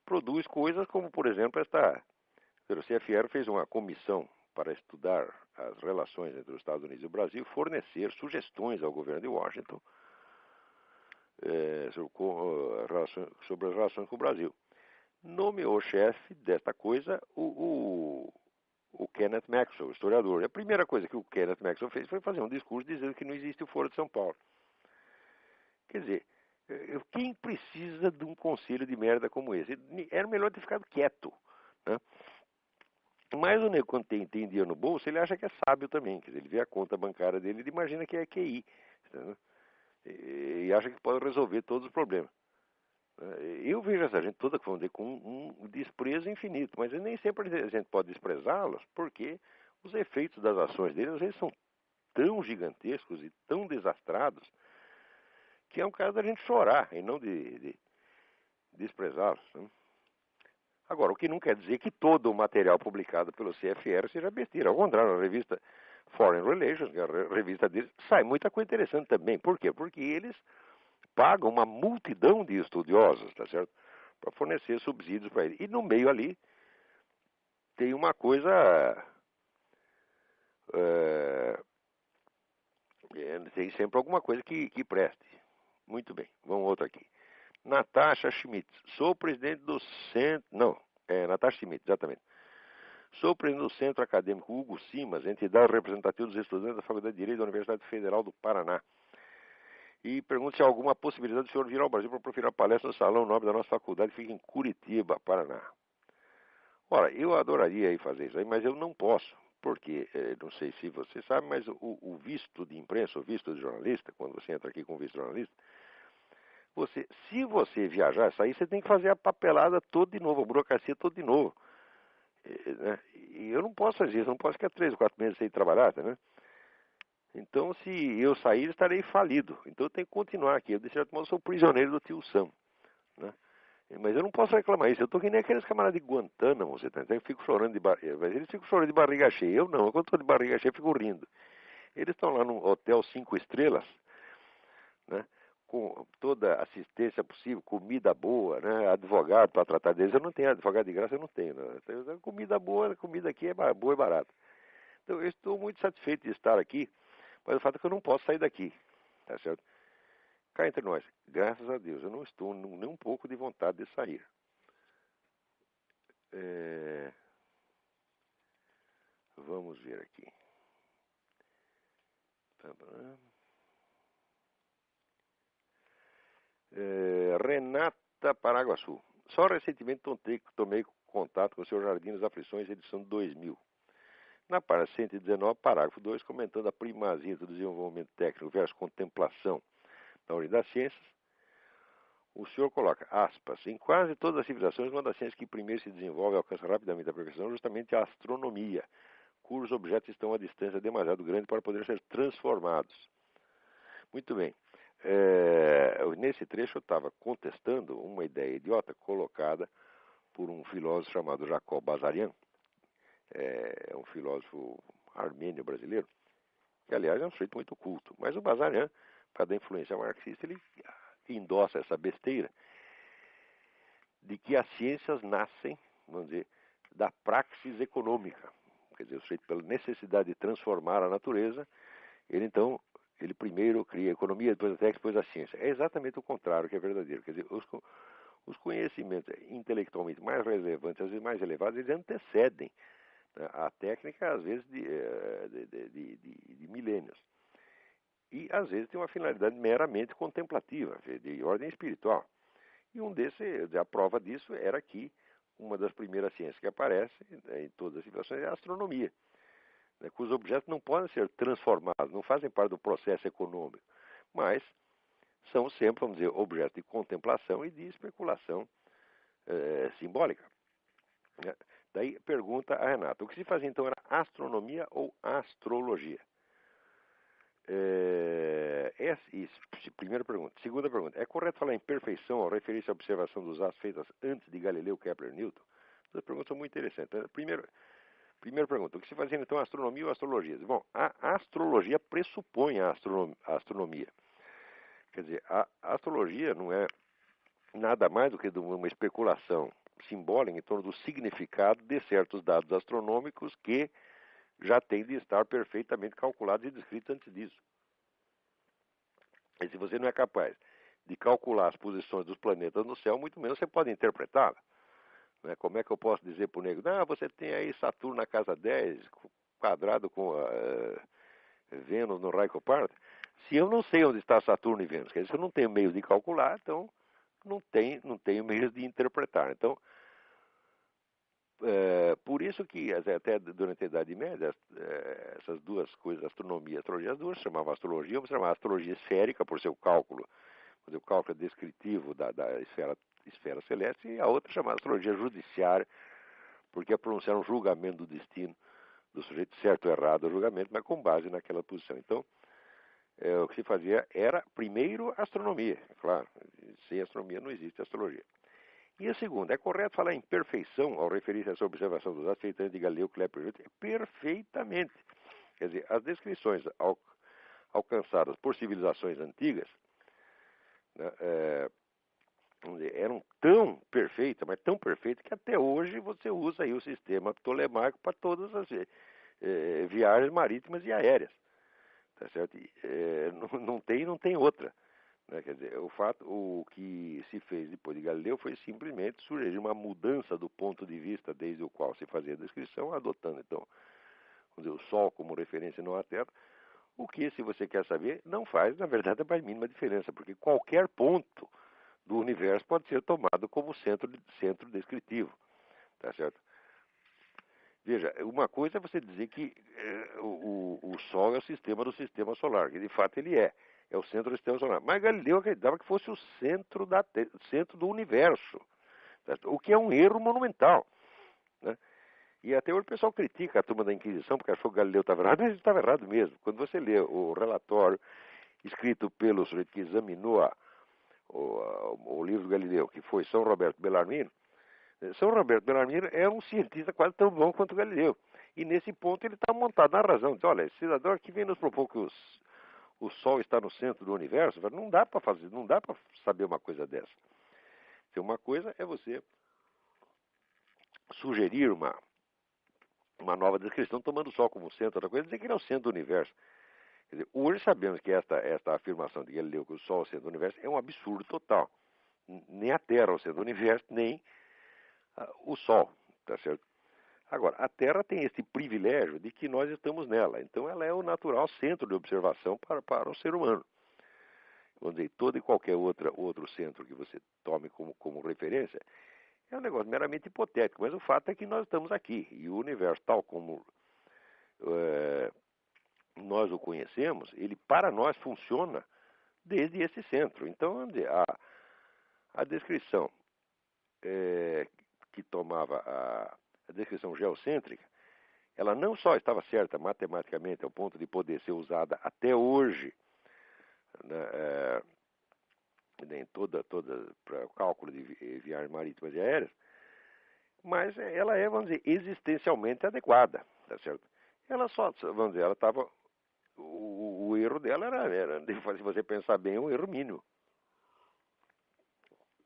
produz coisas como, por exemplo, o CFR fez uma comissão para estudar as relações entre os Estados Unidos e o Brasil, fornecer sugestões ao governo de Washington sobre as relações com o Brasil. Nomeou chefe desta coisa o Kenneth Maxwell, historiador. E a primeira coisa que o Kenneth Maxwell fez foi fazer um discurso dizendo que não existe o Foro de São Paulo. Quer dizer, quem precisa de um conselho de merda como esse? Era melhor ter ficado quieto. Né? Mas o nego, quando tem dinheiro no bolso, ele acha que é sábio também. Quer dizer, ele vê a conta bancária dele, ele imagina que é QI. Né? E acha que pode resolver todos os problemas. Eu vejo essa gente toda com um desprezo infinito, mas nem sempre a gente pode desprezá-los, porque os efeitos das ações deles às vezes são tão gigantescos e tão desastrados que é um caso da gente chorar e não de desprezá-los. Né? Agora, o que não quer dizer que todo o material publicado pelo CFR seja besteira. Ao contrário, a revista Foreign Relations, que é a revista deles, sai muita coisa interessante também. Por quê? Porque eles pagam uma multidão de estudiosos, tá certo? Para fornecer subsídios para eles. E no meio ali tem uma coisa. Tem sempre alguma coisa que preste. Muito bem, vamos outro aqui. Natasha Schmidt, sou presidente do centro. Não, Natasha Schmidt, exatamente. Sou presidente do Centro Acadêmico Hugo Simas, entidade representativa dos estudantes da Faculdade de Direito da Universidade Federal do Paraná. E pergunto se há alguma possibilidade do senhor vir ao Brasil para proferir uma palestra no Salão Nobre da nossa faculdade, que fica em Curitiba, Paraná. Ora, eu adoraria ir fazer isso aí, mas eu não posso, porque, não sei se você sabe, mas o visto de imprensa, o visto de jornalista, quando você entra aqui com o visto de jornalista, se você viajar, sair, você tem que fazer a papelada toda de novo, a burocracia toda de novo. Né? E eu não posso fazer isso, não posso ficar 3 ou 4 meses sem trabalhar, tá, né? Então, se eu sair, estarei falido. Então, eu tenho que continuar aqui. Eu, de certo modo, sou prisioneiro do tio Sam. Né? Mas eu não posso reclamar isso. Eu estou que nem aqueles camaradas de Guantánamo, você tá entendendo? Eu fico chorando de barriga. Mas eles ficam chorando de barriga cheia. Eu não. Quando estou de barriga cheia, eu fico rindo. Eles estão lá num hotel 5 estrelas, né? Com toda a assistência possível, comida boa, né? Advogado para tratar deles. Eu não tenho advogado de graça, eu não tenho. Né? Comida boa, comida aqui é boa e barata. Então, eu estou muito satisfeito de estar aqui, mas o fato é que eu não posso sair daqui, tá certo? Cá entre nós, graças a Deus, eu não estou nem um pouco de vontade de sair. Vamos ver aqui. Renata Paraguaçu. Só recentemente tomei contato com o Sr. Jardim das Aflições, edição de 2000. Na página 119, parágrafo 2, comentando a primazia do desenvolvimento técnico versus contemplação da unidade das ciências, o senhor coloca, aspas, em quase todas as civilizações, uma das ciências que primeiro se desenvolve e alcança rapidamente a perfeição é justamente a astronomia, cujos objetos estão a distância demasiado grande para poderem ser transformados. Muito bem. Nesse trecho eu estava contestando uma ideia idiota colocada por um filósofo chamado Jacob Bazarian, é um filósofo armênio brasileiro, que aliás é um sujeito muito culto, mas o Bazarian, por causa da influência marxista, ele endossa essa besteira de que as ciências nascem, vamos dizer, da praxis econômica. Quer dizer, o sujeito pela necessidade de transformar a natureza, Ele primeiro cria a economia, depois a técnica, depois a ciência. É exatamente o contrário que é verdadeiro. Quer dizer, os conhecimentos intelectualmente mais relevantes, às vezes mais elevados, eles antecedem, né, a técnica, às vezes, de milênios. E, às vezes, tem uma finalidade meramente contemplativa, de ordem espiritual. E a prova disso era que uma das primeiras ciências que aparece, né, em todas as civilizações é a astronomia, né, cujos objetos não podem ser transformados, não fazem parte do processo econômico, mas são sempre, vamos dizer, objetos de contemplação e de especulação simbólica. Né? Daí pergunta a Renata, o que se fazia então era astronomia ou astrologia? Primeira pergunta. Segunda pergunta, é correto falar em perfeição ao referir-se à observação dos astros feitas antes de Galileu, Kepler e Newton? Duas perguntas são muito interessantes. Primeira pergunta, o que se fazia então astronomia ou astrologia? Bom, a astrologia pressupõe a astronomia. Quer dizer, a astrologia não é nada mais do que uma especulação simbólica em torno do significado de certos dados astronômicos que já têm de estar perfeitamente calculados e descritos antes disso. E se você não é capaz de calcular as posições dos planetas no céu, muito menos você pode interpretá-la. Né? Como é que eu posso dizer para o negro, você tem aí Saturno na casa 10, quadrado com Vênus no raio coparto? Se eu não sei onde está Saturno e Vênus, quer dizer, se eu não tenho meios de calcular, então não tenho meios de interpretar. Então, por isso que até durante a Idade Média, essas duas coisas, astronomia e astrologia, as duas se chamavam astrologia, uma se chamava astrologia esférica, por seu cálculo, o cálculo descritivo da esfera celeste, e a outra chamada astrologia judiciária, porque é pronunciar um julgamento do destino do sujeito, certo ou errado, o julgamento, mas com base naquela posição. Então, o que se fazia era, primeiro, astronomia. Claro, sem astronomia não existe astrologia. E a segunda, é correto falar em perfeição ao referir-se a essa observação dos astros feitas de Galileu, Kepler e Newton? Perfeitamente. Quer dizer, as descrições alcançadas por civilizações antigas, né, eram tão perfeitas, mas tão perfeitas, que até hoje você usa aí o sistema ptolemaico para todas as viagens marítimas e aéreas. Tá certo? Não tem outra. Né? Quer dizer, o que se fez depois de Galileu foi simplesmente sugerir uma mudança do ponto de vista desde o qual se fazia a descrição, adotando então, vamos dizer, o Sol como referência e não a Terra, o que, se você quer saber, não faz, na verdade, a mais mínima diferença, porque qualquer ponto do universo pode ser tomado como centro descritivo. Tá certo? Veja, uma coisa é você dizer que o Sol é o sistema do sistema solar, que de fato ele é o centro do sistema solar. Mas Galileu acreditava que fosse o centro do universo, certo? O que é um erro monumental. Né? E até hoje o pessoal critica a turma da Inquisição porque achou que Galileu estava errado, mas ele estava errado mesmo. Quando você lê o relatório escrito pelo sujeito que examinou o livro do Galileu, que foi São Roberto Bellarmino, São Roberto Bellarmino é um cientista quase tão bom quanto Galileu. E nesse ponto ele está montado na razão. Diz, olha, esse cidadão aqui vem nos propor que o Sol está no centro do universo. Não dá para fazer, não dá para saber uma coisa dessa. Então, uma coisa é você sugerir uma nova descrição tomando o Sol como centro. Outra coisa é dizer que ele é o centro do universo. Quer dizer, hoje sabemos que esta afirmação de Galileu que o Sol é o centro do universo é um absurdo total. Nem a Terra é o centro do universo, nem o Sol, tá certo? Agora, a Terra tem esse privilégio de que nós estamos nela, então ela é o natural centro de observação para o ser humano. Vamos dizer, todo e qualquer outro centro que você tome como referência é um negócio meramente hipotético, mas o fato é que nós estamos aqui, e o universo tal como nós o conhecemos, ele para nós funciona desde esse centro. Então, vamos dizer, a descrição que tomava a descrição geocêntrica, ela não só estava certa matematicamente ao ponto de poder ser usada até hoje, né, em toda para o cálculo de viagens marítimas e aéreas, mas ela é, vamos dizer, existencialmente adequada, tá certo? Ela só, vamos dizer, ela estava, o erro dela era, se você pensar bem, um erro mínimo.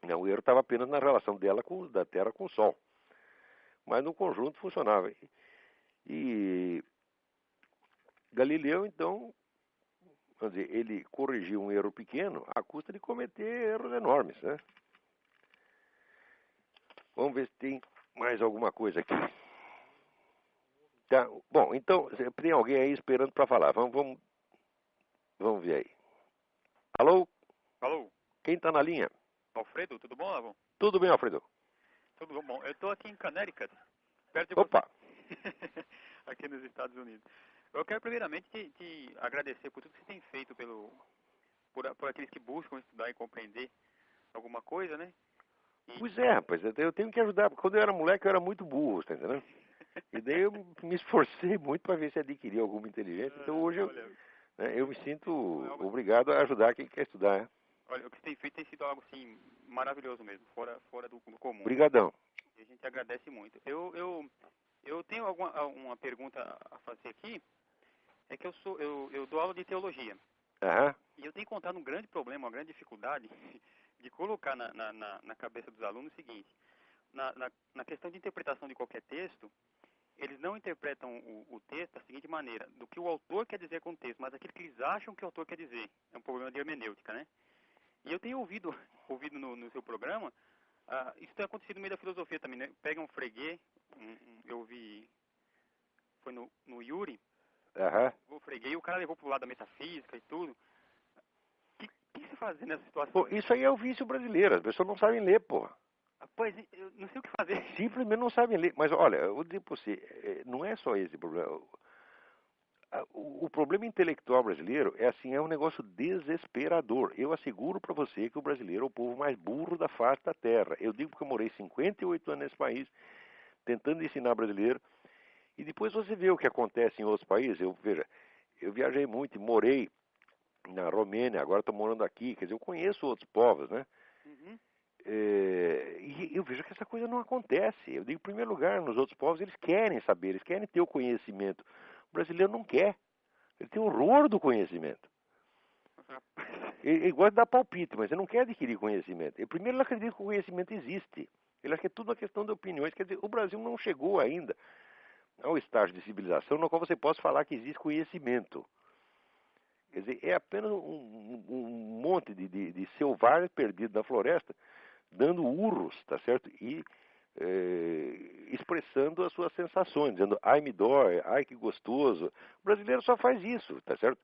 Não, o erro estava apenas na relação da Terra com o Sol. Mas no conjunto funcionava. E Galileu, então, vamos dizer, ele corrigiu um erro pequeno à custa de cometer erros enormes, né? Vamos ver se tem mais alguma coisa aqui. Tá, bom, então, tem alguém aí esperando para falar. Vamos ver aí. Alô? Alô, Quem está na linha? Alfredo, tudo bom, Lavon? Tudo bem, Alfredo? Tudo bom. Eu estou aqui em Connecticut, perto de você, Opa! aqui nos Estados Unidos. Eu quero primeiramente te agradecer por tudo que você tem feito por aqueles que buscam estudar e compreender alguma coisa, né? Pois é, rapaz, eu tenho que ajudar. Quando eu era moleque, eu era muito burro, tá entendendo? E daí eu me esforcei muito para ver se adquiria alguma inteligência. Então hoje Olha, eu me sinto é algo, obrigado a ajudar quem quer estudar, né? olha, o que você tem feito tem sido algo assim maravilhoso mesmo, fora do comum. Obrigadão. E a gente agradece muito. Eu tenho uma pergunta a fazer aqui. É que eu dou aula de teologia. Aham. E eu tenho encontrado um grande problema, uma grande dificuldade de colocar na cabeça dos alunos o seguinte: na questão de interpretação de qualquer texto, eles não interpretam o texto da seguinte maneira: do que o autor quer dizer com o texto, mas aquilo que eles acham que o autor quer dizer. É um problema de hermenêutica, né? E eu tenho ouvido no seu programa, isso tem acontecido no meio da filosofia também, né? Pega um freguês, eu vi, foi no Yuri, Aham. o freguês, e o cara levou pro lado da metafísica e tudo. O que você fazer nessa Pô, situação? isso aí é o vício brasileiro. As pessoas não sabem ler, pô. Pois, eu não sei o que fazer. Simplesmente não sabem ler. Mas olha, eu vou dizer para você, não é só esse problema. O problema intelectual brasileiro é assim, é um negócio desesperador. Eu asseguro para você que o brasileiro é o povo mais burro da face da terra. Eu digo porque eu morei 58 anos nesse país, tentando ensinar brasileiro. E depois você vê o que acontece em outros países. Veja, eu viajei muito e morei na Romênia, agora estou morando aqui. Quer dizer, eu conheço outros povos, né? Uhum. E eu vejo que essa coisa não acontece. Eu digo, em primeiro lugar, nos outros povos, eles querem saber, eles querem ter o conhecimento. O brasileiro não quer. Ele tem horror do conhecimento. Ele gosta de dar palpite, mas ele não quer adquirir conhecimento. Ele, primeiro, ele acredita que o conhecimento existe. Ele acha que é tudo uma questão de opiniões. Quer dizer, o Brasil não chegou ainda ao estágio de civilização no qual você possa falar que existe conhecimento. Quer dizer, é apenas um monte de selvagens perdidos na floresta, dando urros, tá certo? E expressando as suas sensações, dizendo, ai me dói, ai que gostoso. O brasileiro só faz isso, tá certo?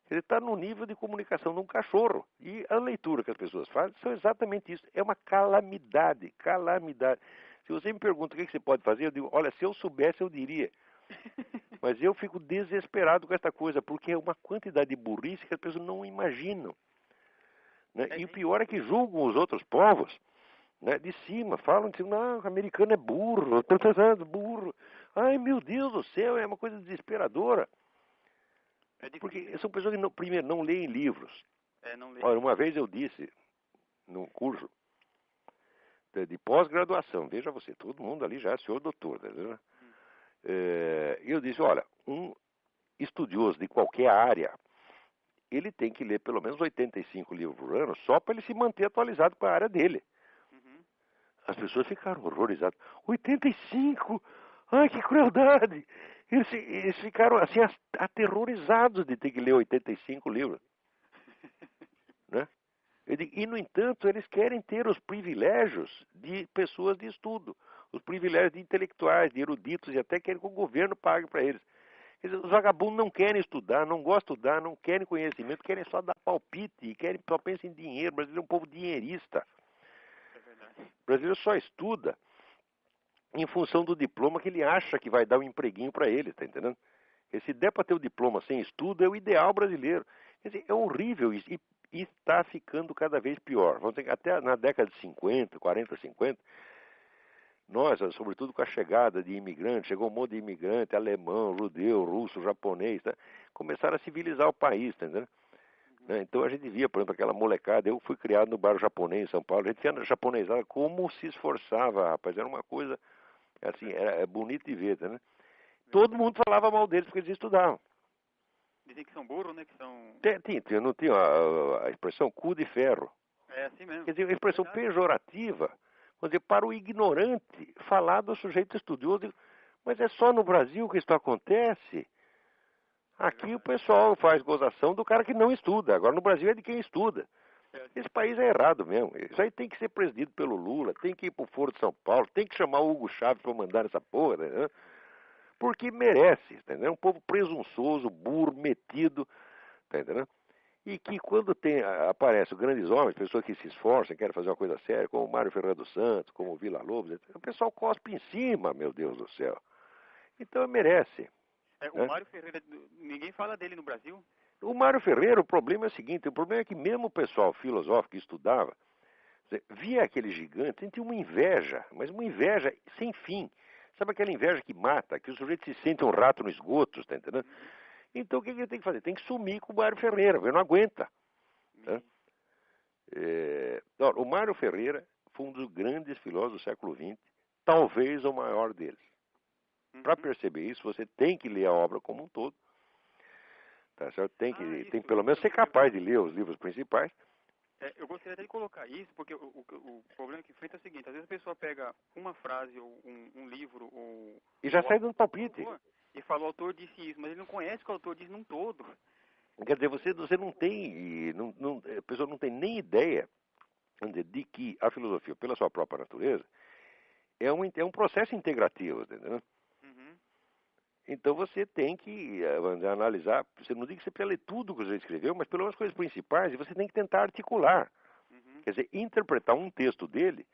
Ele está no nível de comunicação de um cachorro. E a leitura que as pessoas fazem são exatamente isso. É uma calamidade, calamidade. Se você me pergunta o que você pode fazer, eu digo, olha, se eu soubesse eu diria. Mas eu fico desesperado com essa coisa, porque é uma quantidade de burrice que as pessoas não imaginam. Né? E o pior é que julgam os outros povos, né, de cima, falam assim, não, o americano é burro, estou pensando, burro. Ai, meu Deus do céu, é uma coisa desesperadora. É difícil, Porque né? são pessoas que, não, primeiro, não leem livros. Não leio. Olha, uma vez eu disse, num curso de pós-graduação, veja você, todo mundo ali já é senhor doutor, tá vendo? Eu disse, olha, um estudioso de qualquer área, ele tem que ler pelo menos 85 livros por ano, só para ele se manter atualizado com a área dele. Uhum. As pessoas ficaram horrorizadas. 85? Ai, que crueldade! Eles ficaram assim aterrorizados de ter que ler 85 livros. Né? E, no entanto, eles querem ter os privilégios de pessoas de estudo, os privilégios de intelectuais, de eruditos, e até querem que o governo pague para eles. Quer dizer, os vagabundos não querem estudar, não gostam de estudar, não querem conhecimento, querem só dar palpite, só pensam em dinheiro. O brasileiro é um povo dinheirista. É verdade. O brasileiro só estuda em função do diploma que ele acha que vai dar um empreguinho para ele, tá entendendo? E se der para ter o diploma sem estudo, é o ideal brasileiro. Quer dizer, é horrível isso. E está ficando cada vez pior. Vamos ter, até na década de 50, 40, 50, nós, sobretudo com a chegada de imigrantes, chegou um monte de imigrante, alemão, judeu, russo, japonês, tá? Começaram a civilizar o país, tá entendendo? Né? Então a gente via, por exemplo, aquela molecada, eu fui criado no bairro japonês em São Paulo, a gente via japonesada como se esforçava, rapaz, era uma coisa, assim, é bonito de ver, tá, né? Todo mundo falava mal deles porque eles estudavam. Dizem que são burros, né? Que são... Não tinha a expressão cu de ferro. É assim mesmo. Quer dizer, uma expressão Verdade. pejorativa, quer dizer, para o ignorante falar do sujeito estudioso. Mas é só no Brasil que isso acontece? Aqui o pessoal faz gozação do cara que não estuda. Agora no Brasil é de quem estuda. Esse país é errado mesmo. Isso aí tem que ser presidido pelo Lula, tem que ir pro Foro de São Paulo, tem que chamar o Hugo Chávez para mandar essa porra, né? Porque merece, entendeu? É um povo presunçoso, burro, metido, tá entendendo? E que quando aparecem grandes homens, pessoas que se esforçam, querem fazer uma coisa séria, como o Mário Ferreira dos Santos, como o Vila Lobos, etc., o pessoal cospe em cima, meu Deus do céu. Então merece. O Né? Mário Ferreira, ninguém fala dele no Brasil. O Mário Ferreira, o problema é o seguinte, o problema é que mesmo o pessoal filosófico que estudava, via aquele gigante, sentia uma inveja, mas uma inveja sem fim. Sabe aquela inveja que mata, que o sujeito se sente um rato no esgoto, tá entendendo? Então o que ele tem que fazer? Tem que sumir com o Mário Ferreira, ele não aguenta. Né? O Mário Ferreira foi um dos grandes filósofos do século XX, talvez o maior deles. Para perceber isso, você tem que ler a obra como um todo. Tá certo? Tem que pelo menos ser capaz de ler os livros principais. Eu gostaria até de colocar isso, porque o problema que enfrenta é o seguinte, às vezes a pessoa pega uma frase ou um livro ou... E já sai dando palpite. E fala, o autor disse isso, mas ele não conhece o que o autor diz num todo. Quer dizer, você não tem, a pessoa não tem nem ideia de que a filosofia, pela sua própria natureza, é um processo integrativo, entendeu? Então você tem que analisar, você não diz que você precisa ler tudo que você escreveu, mas pelo menos as coisas principais, e você tem que tentar articular. Quer dizer, interpretar um texto dele,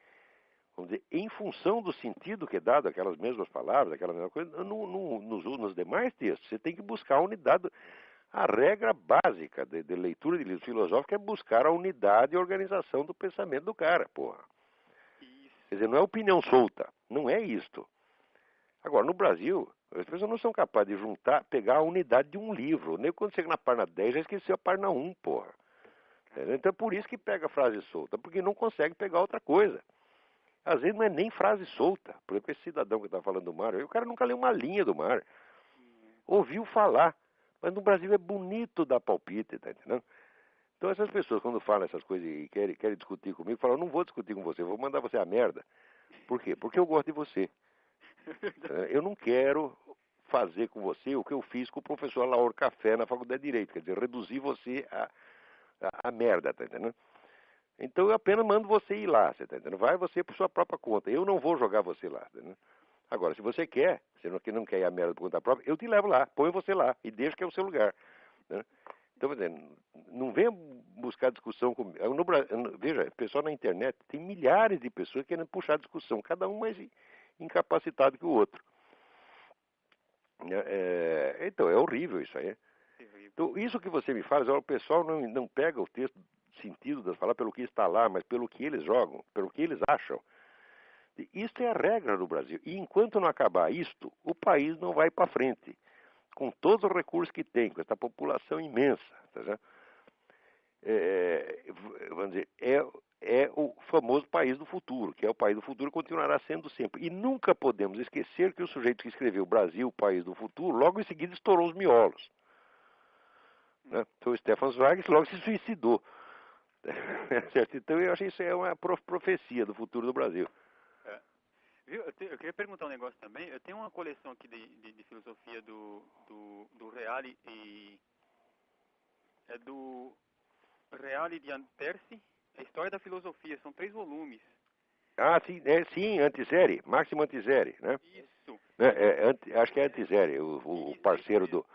vamos dizer, em função do sentido que é dado aquelas mesmas palavras, aquela mesma coisa, nos demais textos. Você tem que buscar a unidade. A regra básica de leitura de livros filosóficos é buscar a unidade e organização do pensamento do cara, porra. Quer dizer, não é opinião solta, não é isto. Agora, no Brasil, as pessoas não são capazes de juntar, pegar a unidade de um livro. Nem quando chega na página 10 já esqueceu a página 1, porra. Então é por isso que pega frase solta, porque não consegue pegar outra coisa. Às vezes não é nem frase solta. Por exemplo, esse cidadão que está falando do Mário, o cara nunca leu uma linha do Mário. Ouviu falar. Mas no Brasil é bonito dar palpite, tá entendendo? Então essas pessoas, quando falam essas coisas e querem discutir comigo, falam, não vou discutir com você, vou mandar você a merda. Por quê? Porque eu gosto de você. Eu não quero fazer com você o que eu fiz com o professor Laor Café na Faculdade de Direito, quer dizer, reduzir você a merda, tá entendendo? Então eu apenas mando você ir lá, você tá entendendo? Vai você por sua própria conta, eu não vou jogar você lá, tá entendendo? Agora, se você quer, você não quer ir a merda por conta própria, eu te levo lá, ponho você lá e deixo que é o seu lugar. Né? Então, não venha buscar discussão comigo. Veja, o pessoal na internet, tem milhares de pessoas querendo puxar discussão, cada um mais incapacitado que o outro. Então, é horrível isso aí. Então, isso que você me fala, o pessoal não pega o texto, sentido das palavras pelo que está lá, mas pelo que eles jogam, pelo que eles acham. Isto é a regra do Brasil. E enquanto não acabar isto, o país não vai para frente. Com todos os recursos que tem, com essa população imensa. Tá, vamos dizer, é o famoso país do futuro, que é o país do futuro e continuará sendo sempre. E nunca podemos esquecer que o sujeito que escreveu Brasil, o país do futuro, logo em seguida estourou os miolos. Né? Então o Stefan Zweig logo se suicidou. Certo? Então eu acho que isso é uma profecia do futuro do Brasil. Eu queria perguntar um negócio também. Eu tenho uma coleção aqui de filosofia do Reale e... É do Reale de Anterci, a História da Filosofia. São 3 volumes. Ah, sim, Antiseri, Máximo Antiseri, né? Isso. Acho que é Antiseri, o parceiro do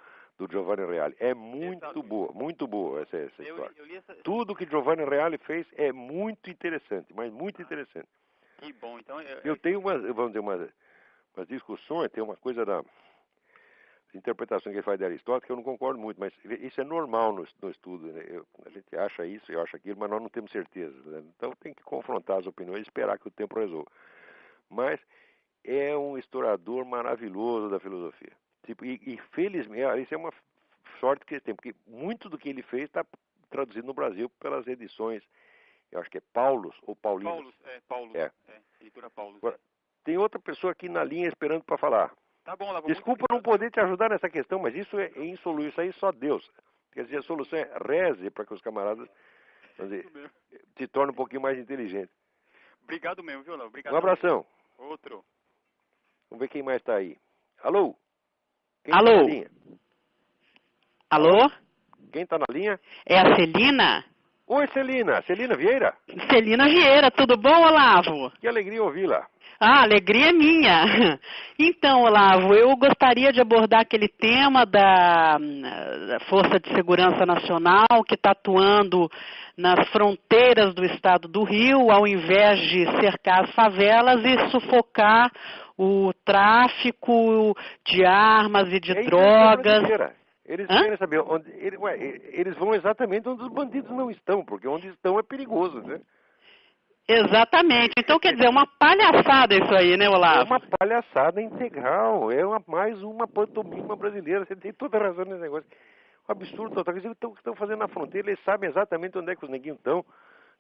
Giovanni Reale. É muito boa essa história. Tudo que Giovanni Reale fez é muito interessante, mas muito interessante. Que bom, então... Eu tenho umas discussões, tem uma coisa da interpretação que ele faz de Aristóteles que eu não concordo muito, mas isso é normal no estudo. Né? A gente acha isso, eu acho aquilo, mas nós não temos certeza. Né? Então tem que confrontar as opiniões e esperar que o tempo resolva. Mas é um historiador maravilhoso da filosofia. Tipo, e felizmente, isso é uma sorte que ele tem, porque muito do que ele fez está traduzido no Brasil pelas edições, eu acho que é Paulus ou Paulinas. Paulus, editora Paulus. Agora, tem outra pessoa aqui na linha esperando para falar. Tá bom, Lavo, desculpa não poder te ajudar nessa questão, mas isso é insolúvel, isso aí só Deus. Quer dizer, a solução é reze para que os camaradas se tornem um pouquinho mais inteligentes. Obrigado mesmo, viu, Lavo? Obrigado. Um abração. Outro. Vamos ver quem mais está aí. Alô? Quem Alô? tá na linha? Alô? Quem está na linha? É a Celina? Oi, Celina. Celina Vieira? Celina Vieira, tudo bom, Olavo? Que alegria ouvi-la. Ah, alegria é minha. Então, Olavo, eu gostaria de abordar aquele tema da Força de Segurança Nacional que está atuando nas fronteiras do estado do Rio, ao invés de cercar as favelas e sufocar o tráfico de armas e de drogas. Eles querem saber onde. Eles vão exatamente onde os bandidos não estão, porque onde estão é perigoso, né? Exatamente. Então, quer dizer, é uma palhaçada isso aí, né, Olavo? É uma palhaçada integral. É mais uma pantomima brasileira. Você tem toda a razão nesse negócio. Um absurdo total. O que estão fazendo na fronteira? Eles sabem exatamente onde é que os neguinhos estão,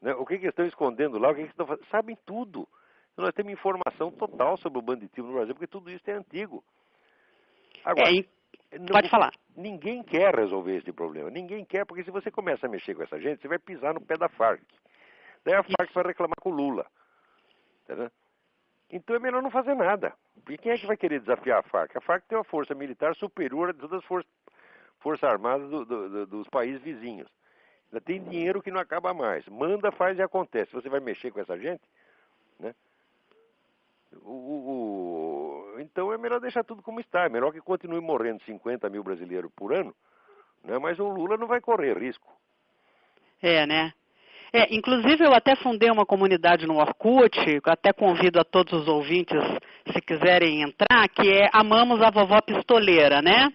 né? O que eles estão escondendo lá, o que eles estão fazendo. Sabem tudo. Então, nós temos informação total sobre o banditismo no Brasil, porque tudo isso é antigo. Agora, pode falar. Ninguém quer resolver esse problema. Ninguém quer, porque se você começa a mexer com essa gente, você vai pisar no pé da Farc. Daí a Farc vai reclamar com o Lula. Entendeu? Então é melhor não fazer nada. Porque quem é que vai querer desafiar a Farc? A Farc tem uma força militar superior a todas as forças armadas dos países vizinhos. Ainda tem dinheiro que não acaba mais. Manda, faz e acontece. Você vai mexer com essa gente, né? Então é melhor deixar tudo como está. É melhor que continue morrendo 50 mil brasileiros por ano, né? Mas o Lula não vai correr risco. É, né? Inclusive eu até fundei uma comunidade no Orkut, até convido a todos os ouvintes, se quiserem entrar, que é Amamos a Vovó Pistoleira, né?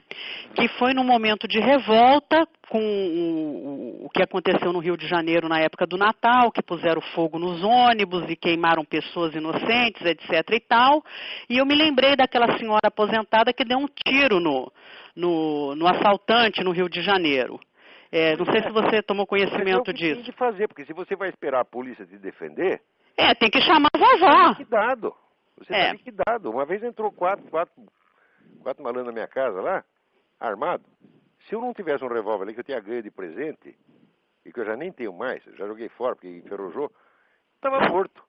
Que foi num momento de revolta com o que aconteceu no Rio de Janeiro na época do Natal, que puseram fogo nos ônibus e queimaram pessoas inocentes, etc. e tal. E eu me lembrei daquela senhora aposentada que deu um tiro no assaltante no Rio de Janeiro. Não sei se você tomou conhecimento disso. Tem que fazer, porque se você vai esperar a polícia te defender... tem que chamar a vovó. Liquidado. Você está liquidado. Uma vez entrou quatro malandros na minha casa lá, armado. Se eu não tivesse um revólver ali que eu tinha ganho de presente, e que eu já nem tenho mais, já joguei fora porque enferrujou, estava morto.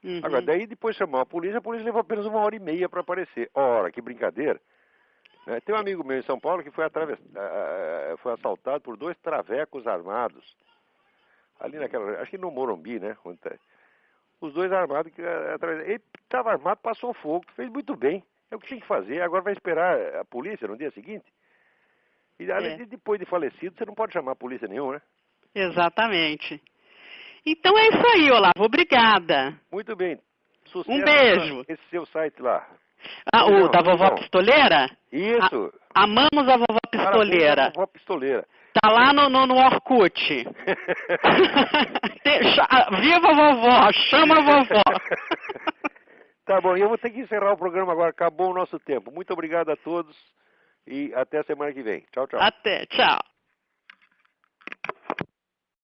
Uhum. Agora, daí depois chamou a polícia levou apenas 1h30 para aparecer. Ora, que brincadeira. Tem um amigo meu em São Paulo que foi assaltado por 2 travecos armados. Ali acho que no Morumbi, né? Os 2 armados, ele estava armado, passou fogo, fez muito bem. É o que tem que fazer. Agora vai esperar a polícia no dia seguinte. E depois de falecido, você não pode chamar a polícia nenhuma, né? Exatamente. Então é isso aí, Olavo. Obrigada. Muito bem. Sucesso. Um beijo. Esse seu site lá. O da Vovó Pistoleira? Isso. Amamos a Vovó Pistoleira. Parabéns à Vovó Pistoleira. Tá lá no Orkut. Viva a vovó, chama a vovó. Tá bom, eu vou ter que encerrar o programa agora, acabou o nosso tempo. Muito obrigado a todos e até a semana que vem. Tchau, tchau. Até, tchau.